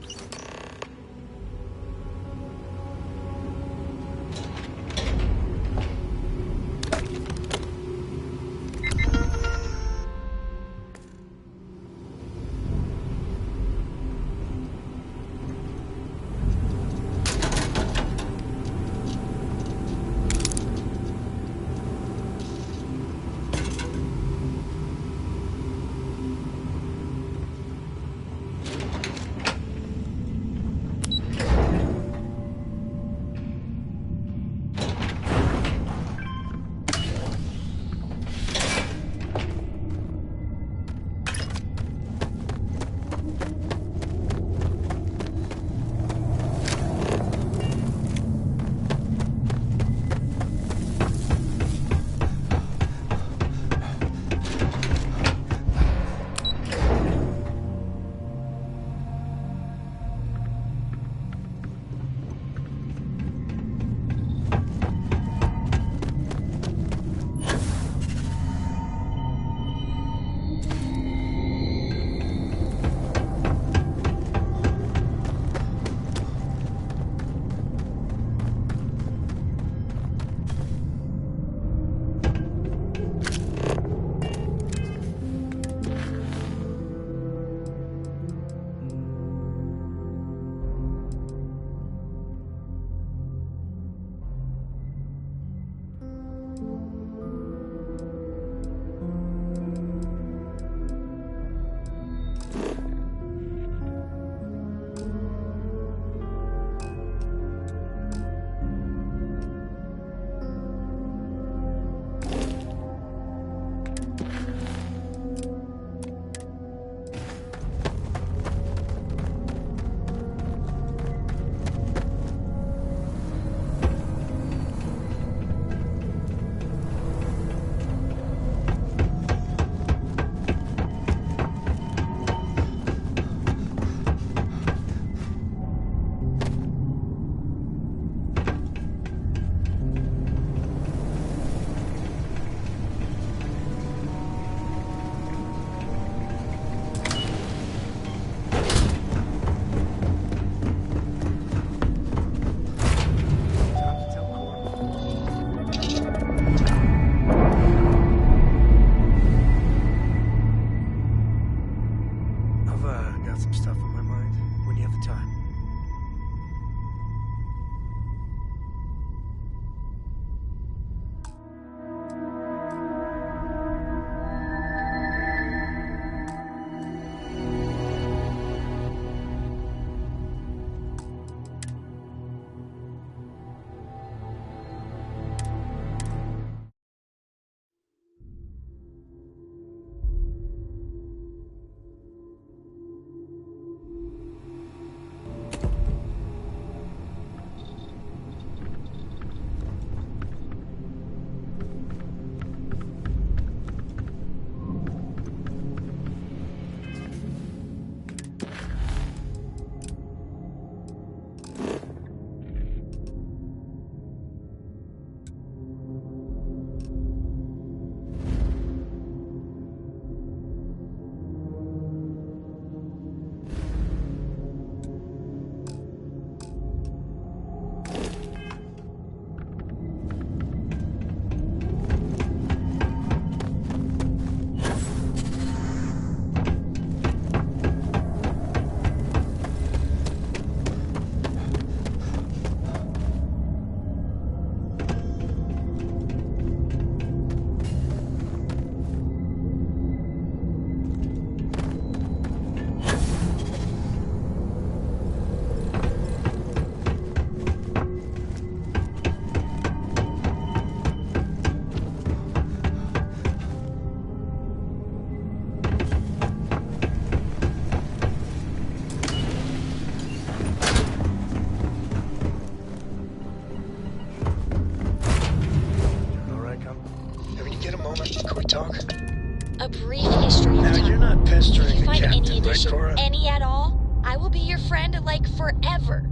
me at all, I will be your friend, like, forever.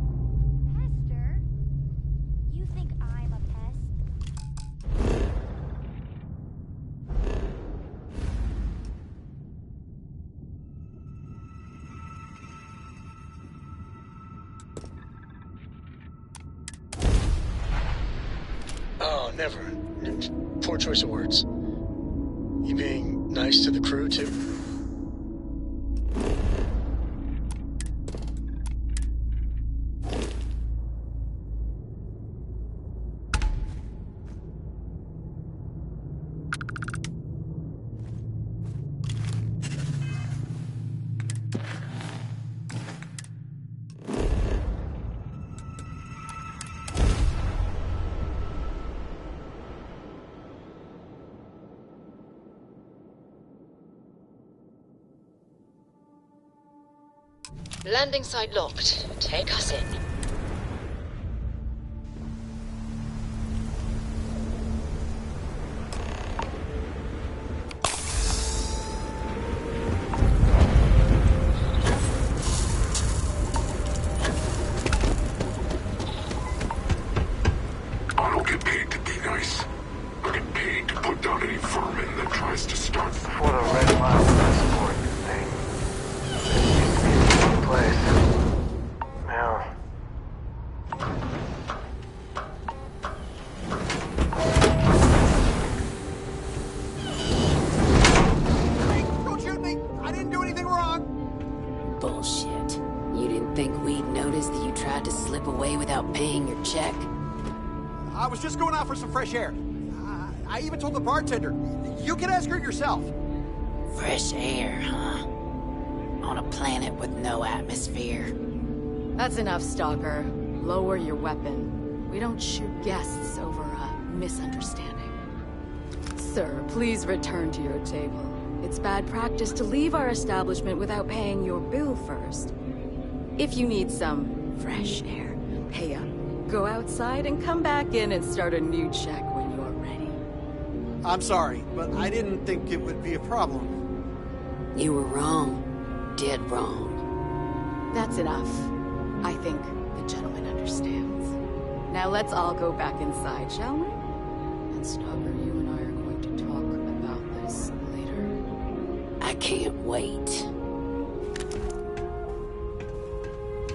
Hester? You think I'm a pest? Oh, never. Poor choice of words. You being nice to the crew, too? Landing site locked. Take us in. I don't get paid to be nice. I get paid to put down any vermin that tries to start. For the Red Mile transport thing. Place. Now. Hey, don't shoot me! I didn't do anything wrong! Bullshit. You didn't think we'd notice that you tried to slip away without paying your check? I was just going out for some fresh air. I even told the bartender. You can ask her yourself. Fresh air, huh? On a planet with no atmosphere. That's enough, Stalker. Lower your weapon. We don't shoot guests over a misunderstanding. Sir, please return to your table. It's bad practice to leave our establishment without paying your bill first. If you need some fresh air, pay up. Go outside and come back in and start a new check when you're ready. I'm sorry, but I didn't think it would be a problem. You were wrong. Dead wrong. That's enough. I think the gentleman understands. Now let's all go back inside, shall we? And Stalker, you and I are going to talk about this later. I can't wait.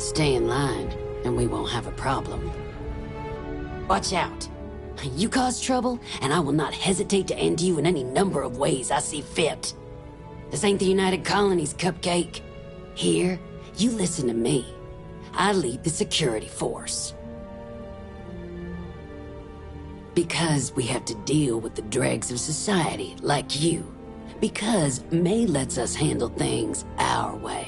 Stay in line, and we won't have a problem. Watch out. You cause trouble, and I will not hesitate to end you in any number of ways I see fit. This ain't the United Colonies, Cupcake. Here, you listen to me. I lead the security force. Because we have to deal with the dregs of society, like you. Because May lets us handle things our way.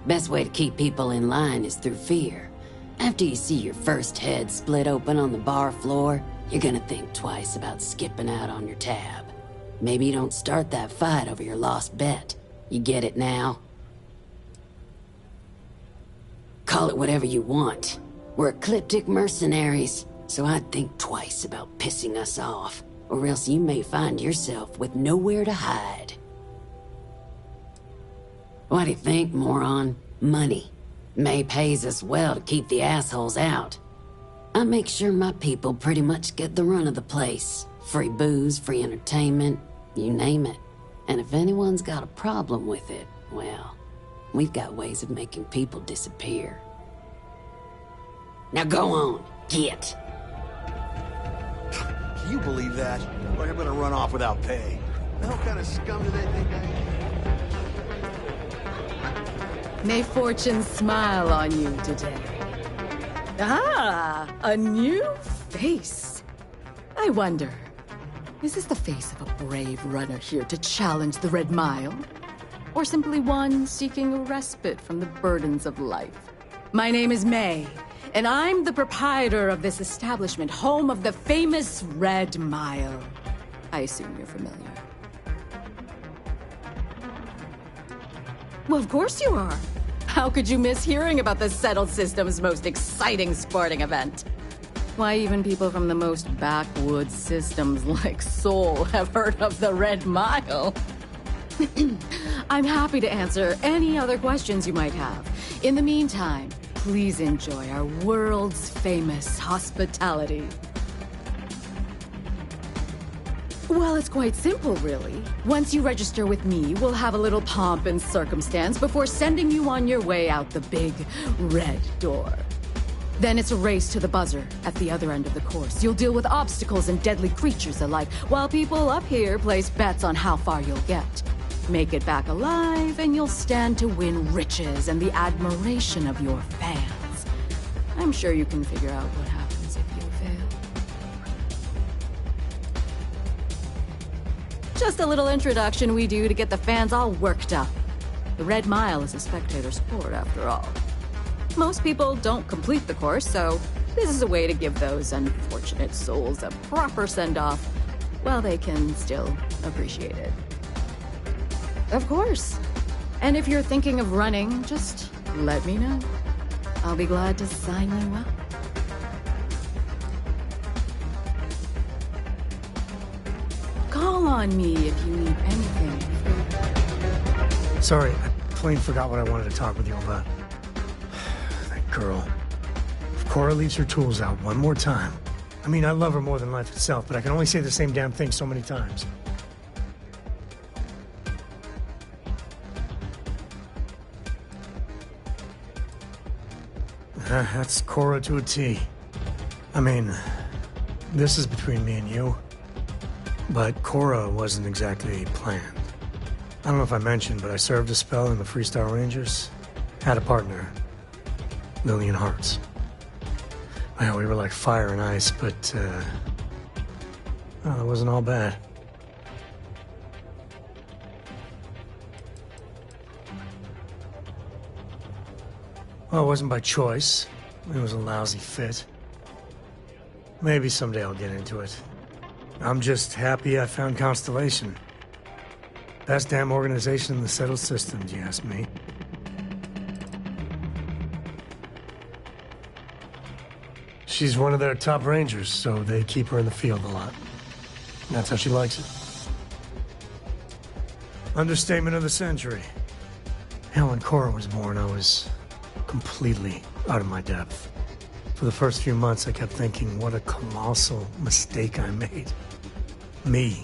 Best way to keep people in line is through fear. After you see your first head split open on the bar floor, you're gonna think twice about skipping out on your tab. Maybe you don't start that fight over your lost bet. You get it now? Call it whatever you want. We're ecliptic mercenaries, so I'd think twice about pissing us off, or else you may find yourself with nowhere to hide. What do you think, moron? Money. May pays us well to keep the assholes out. I make sure my people pretty much get the run of the place. Free booze, free entertainment, you name it. And if anyone's got a problem with it, well, we've got ways of making people disappear. Now go on, get. Can you believe that? Like I'm gonna run off without pay. The hell kind of scum do they think I am? May fortune smile on you today. Ah, a new face. I wonder, is this the face of a brave runner here to challenge the Red Mile? Or simply one seeking a respite from the burdens of life? My name is May, and I'm the proprietor of this establishment, home of the famous Red Mile. I assume you're familiar. Well, of course you are. How could you miss hearing about the Settled System's most exciting sporting event? Why, even people from the most backwoods systems like Seoul have heard of the Red Mile. I'm happy to answer any other questions you might have. In the meantime, please enjoy our world's famous hospitality. Well, it's quite simple, really. Once you register with me, we'll have a little pomp and circumstance before sending you on your way out the big red door. Then it's a race to the buzzer at the other end of the course. You'll deal with obstacles and deadly creatures alike, while people up here place bets on how far you'll get. Make it back alive, and you'll stand to win riches and the admiration of your fans. I'm sure you can figure out what happens if you fail. Just a little introduction we do to get the fans all worked up. The Red Mile is a spectator sport, after all. Most people don't complete the course, so this is a way to give those unfortunate souls a proper send-off while they can still appreciate it. Of course. And if you're thinking of running, just let me know. I'll be glad to sign you up. Call on me if you need anything. Sorry, I plain forgot what I wanted to talk with you about. That girl. If Cora leaves her tools out one more time... I mean, I love her more than life itself, but I can only say the same damn thing so many times. That's Cora to a T. I mean, this is between me and you, but Cora wasn't exactly planned. I don't know if I mentioned, but I served a spell in the Freestar Rangers. Had a partner, Lillian Hartz. Well, we were like fire and ice, but, well, it wasn't all bad. Well, it wasn't by choice. It was a lousy fit. Maybe someday I'll get into it. I'm just happy I found Constellation. Best damn organization in the settled system, do you ask me? She's one of their top rangers, so they keep her in the field a lot. That's how she likes it. Understatement of the century. Hell, when Cora was born, I was completely out of my depth. For the first few months, I kept thinking, what a colossal mistake I made. Me,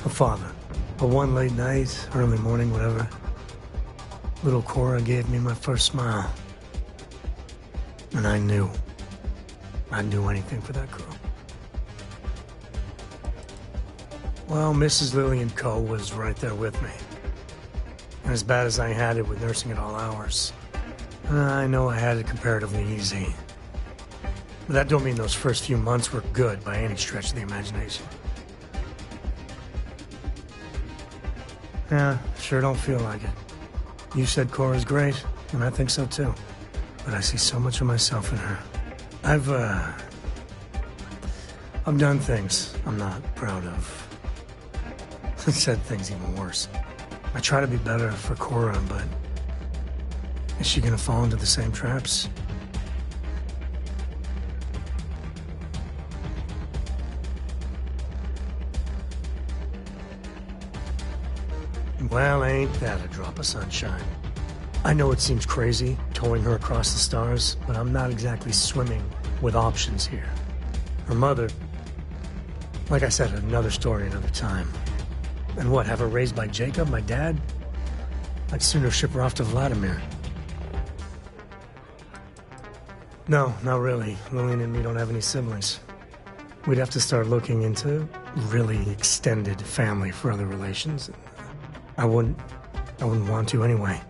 a father. But one late night, early morning, whatever, little Cora gave me my first smile. And I knew I'd do anything for that girl. Well, Mrs. Lillian Coe was right there with me. And as bad as I had it with nursing at all hours, I know I had it comparatively easy. But that don't mean those first few months were good by any stretch of the imagination. Yeah, sure don't feel like it. You said Cora's great, and I think so too. But I see so much of myself in her. I've done things I'm not proud of. Said things even worse. I try to be better for Cora, but is she gonna fall into the same traps? Well, ain't that a drop of sunshine? I know it seems crazy, towing her across the stars, but I'm not exactly swimming with options here. Her mother, like I said, another story, another time. And what, have her raised by Jacob, my dad? I'd sooner ship her off to Vladimir. No, not really. Lillian and me don't have any siblings. We'd have to start looking into really extended family for other relations. I wouldn't want to anyway.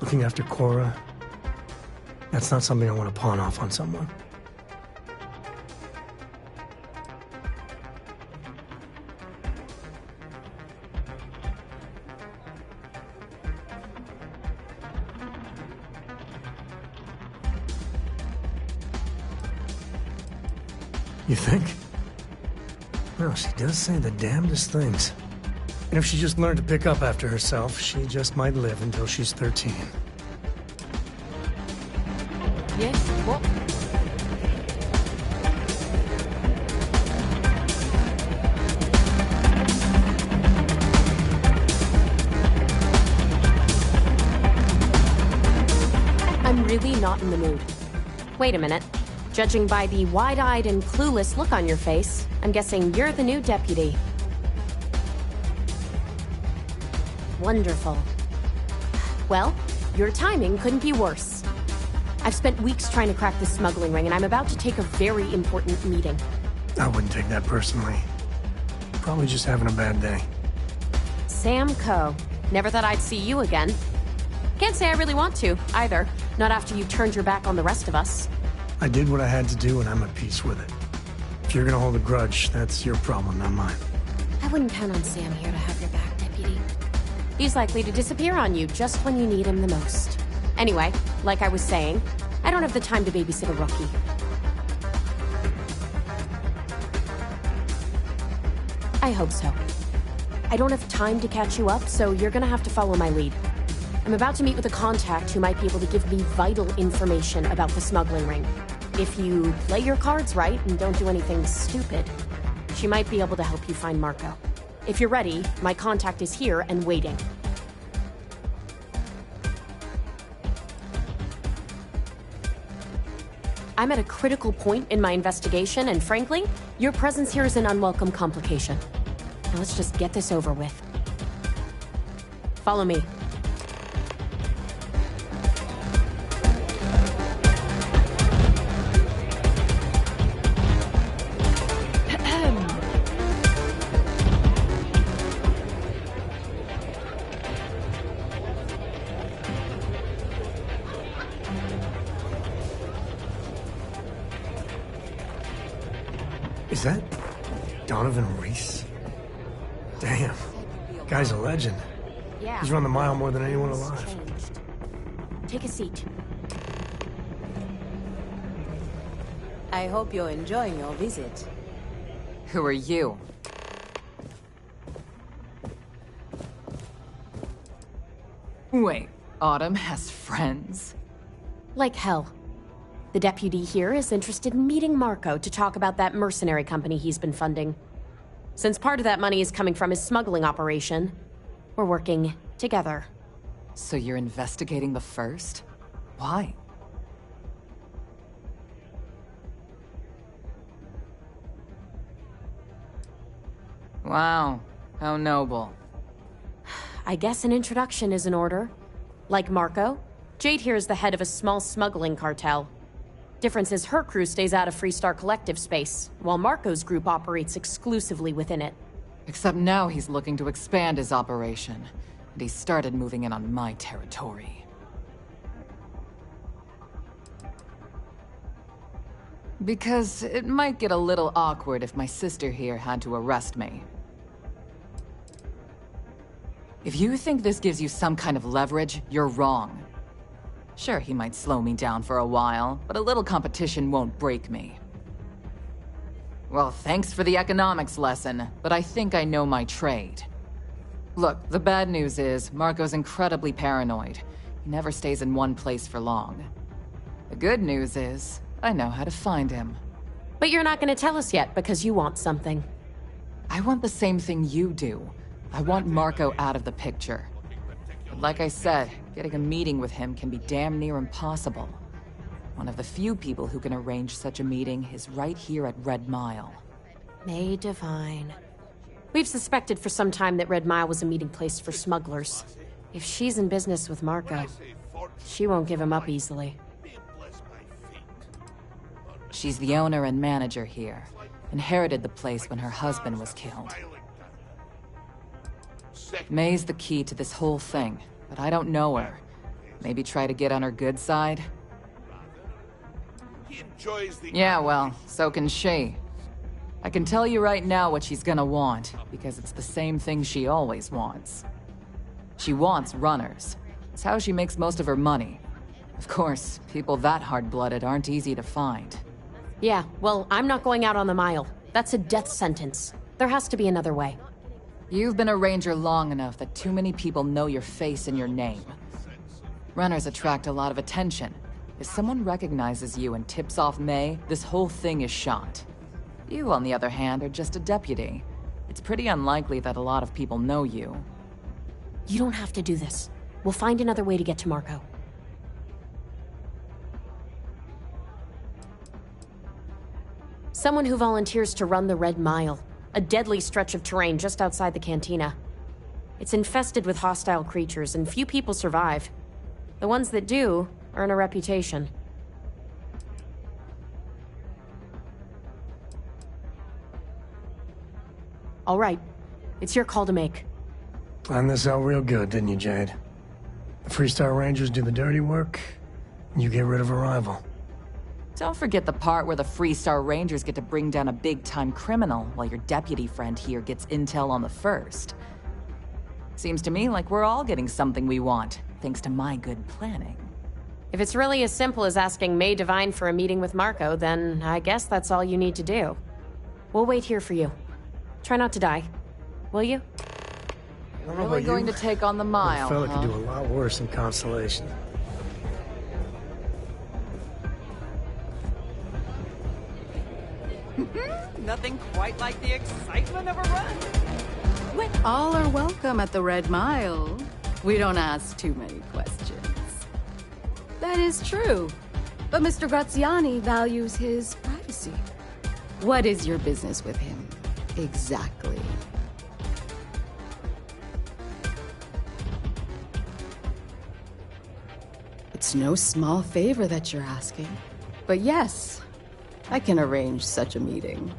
Looking after Cora, that's not something I want to pawn off on someone. You think? Well, she does say the damnedest things. And if she just learned to pick up after herself, she just might live until she's 13. Yes, what? I'm really not in the mood. Wait a minute. Judging by the wide-eyed and clueless look on your face, I'm guessing you're the new deputy. Wonderful. Well, your timing couldn't be worse. I've spent weeks trying to crack this smuggling ring, and I'm about to take a very important meeting. I wouldn't take that personally. Probably just having a bad day. Sam Coe. Never thought I'd see you again. Can't say I really want to, either. Not after you turned your back on the rest of us. I did what I had to do, and I'm at peace with it. If you're gonna hold a grudge, that's your problem, not mine. I wouldn't count on Sam here to have your back, Deputy. He's likely to disappear on you just when you need him the most. Anyway, like I was saying, I don't have the time to babysit a rookie. I hope so. I don't have time to catch you up, so you're gonna have to follow my lead. I'm about to meet with a contact who might be able to give me vital information about the smuggling ring. If you play your cards right and don't do anything stupid, she might be able to help you find Marco. If you're ready, my contact is here and waiting. I'm at a critical point in my investigation, and frankly, your presence here is an unwelcome complication. Now let's just get this over with. Follow me. Is that Donovan Reese? Damn. Guy's a legend. Yeah. He's run the mile more than anyone alive. Take a seat. I hope you're enjoying your visit. Who are you? Wait, Autumn has friends? Like hell. The deputy here is interested in meeting Marco to talk about that mercenary company he's been funding. Since part of that money is coming from his smuggling operation, we're working together. So you're investigating the first? Why? Wow, how noble. I guess an introduction is in order. Like Marco, Jade here is the head of a small smuggling cartel. Difference is her crew stays out of Freestar Collective space, while Marco's group operates exclusively within it. Except now he's looking to expand his operation, and he started moving in on my territory. Because it might get a little awkward if my sister here had to arrest me. If you think this gives you some kind of leverage, you're wrong. Sure, he might slow me down for a while, but a little competition won't break me. Well, thanks for the economics lesson, but I think I know my trade. Look, the bad news is, Marco's incredibly paranoid. He never stays in one place for long. The good news is, I know how to find him. But you're not gonna tell us yet because you want something. I want the same thing you do. I want Marco out of the picture. But like I said, getting a meeting with him can be damn near impossible. One of the few people who can arrange such a meeting is right here at Red Mile. May Divine. We've suspected for some time that Red Mile was a meeting place for smugglers. If she's in business with Marco, she won't give him up easily. She's the owner and manager here. Inherited the place when her husband was killed. May's the key to this whole thing, but I don't know her. Maybe try to get on her good side? Yeah, well, so can she. I can tell you right now what she's gonna want, because it's the same thing she always wants. She wants runners. It's how she makes most of her money. Of course, people that hard-blooded aren't easy to find. Yeah, well, I'm not going out on the mile. That's a death sentence. There has to be another way. You've been a ranger long enough that too many people know your face and your name. Runners attract a lot of attention. If someone recognizes you and tips off May, this whole thing is shot. You, on the other hand, are just a deputy. It's pretty unlikely that a lot of people know you. You don't have to do this. We'll find another way to get to Marco. Someone who volunteers to run the Red Mile, a deadly stretch of terrain just outside the cantina. It's infested with hostile creatures, and few people survive. The ones that do earn a reputation. All right, it's your call to make. Planned this out real good, didn't you, Jade? The Freestar Rangers do the dirty work, and you get rid of a rival. Don't forget the part where the Freestar Rangers get to bring down a big-time criminal while your deputy friend here gets intel on the first. Seems to me like we're all getting something we want, thanks to my good planning. If it's really as simple as asking May Divine for a meeting with Marco, then I guess that's all you need to do. We'll wait here for you. Try not to die. Will you? Really going to take on the mile, I felt huh? could do a lot worse in Constellation. Nothing quite like the excitement of a run. All are welcome at the Red Mile. We don't ask too many questions. That is true. But Mr. Graziani values his privacy. What is your business with him? Exactly. It's no small favor that you're asking. But yes, I can arrange such a meeting.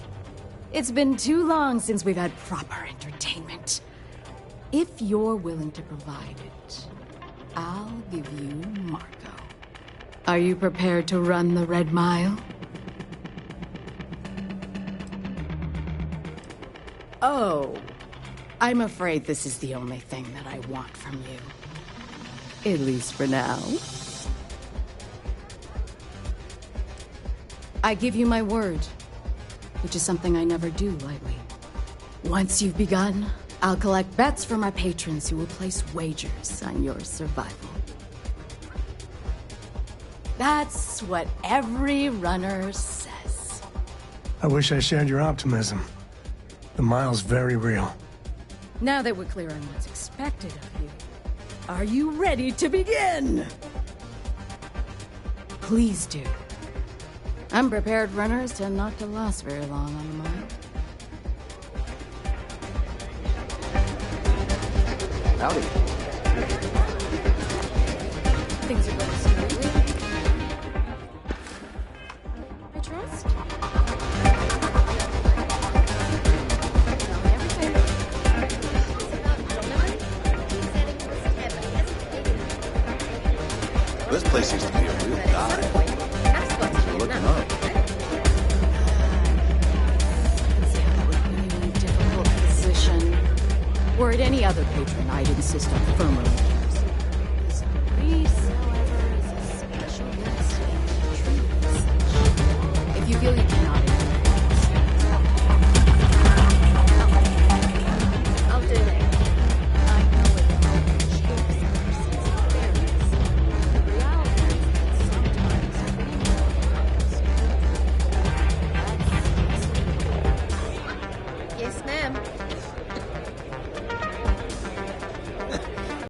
It's been too long since we've had proper entertainment. If you're willing to provide it, I'll give you Marco. Are you prepared to run the Red Mile? Oh, I'm afraid this is the only thing that I want from you. At least for now. I give you my word, which is something I never do lightly. Once you've begun, I'll collect bets from our patrons who will place wagers on your survival. That's what every runner says. I wish I shared your optimism. The mile's very real. Now that we're clear on what's expected of you, are you ready to begin? Please do. Unprepared runners tend not to last very long on the mile. Howdy. Things are going smoothly. I trust. This place used to be a real dive. Looking up. Difficult position. Were it any other patron, I'd insist on firmer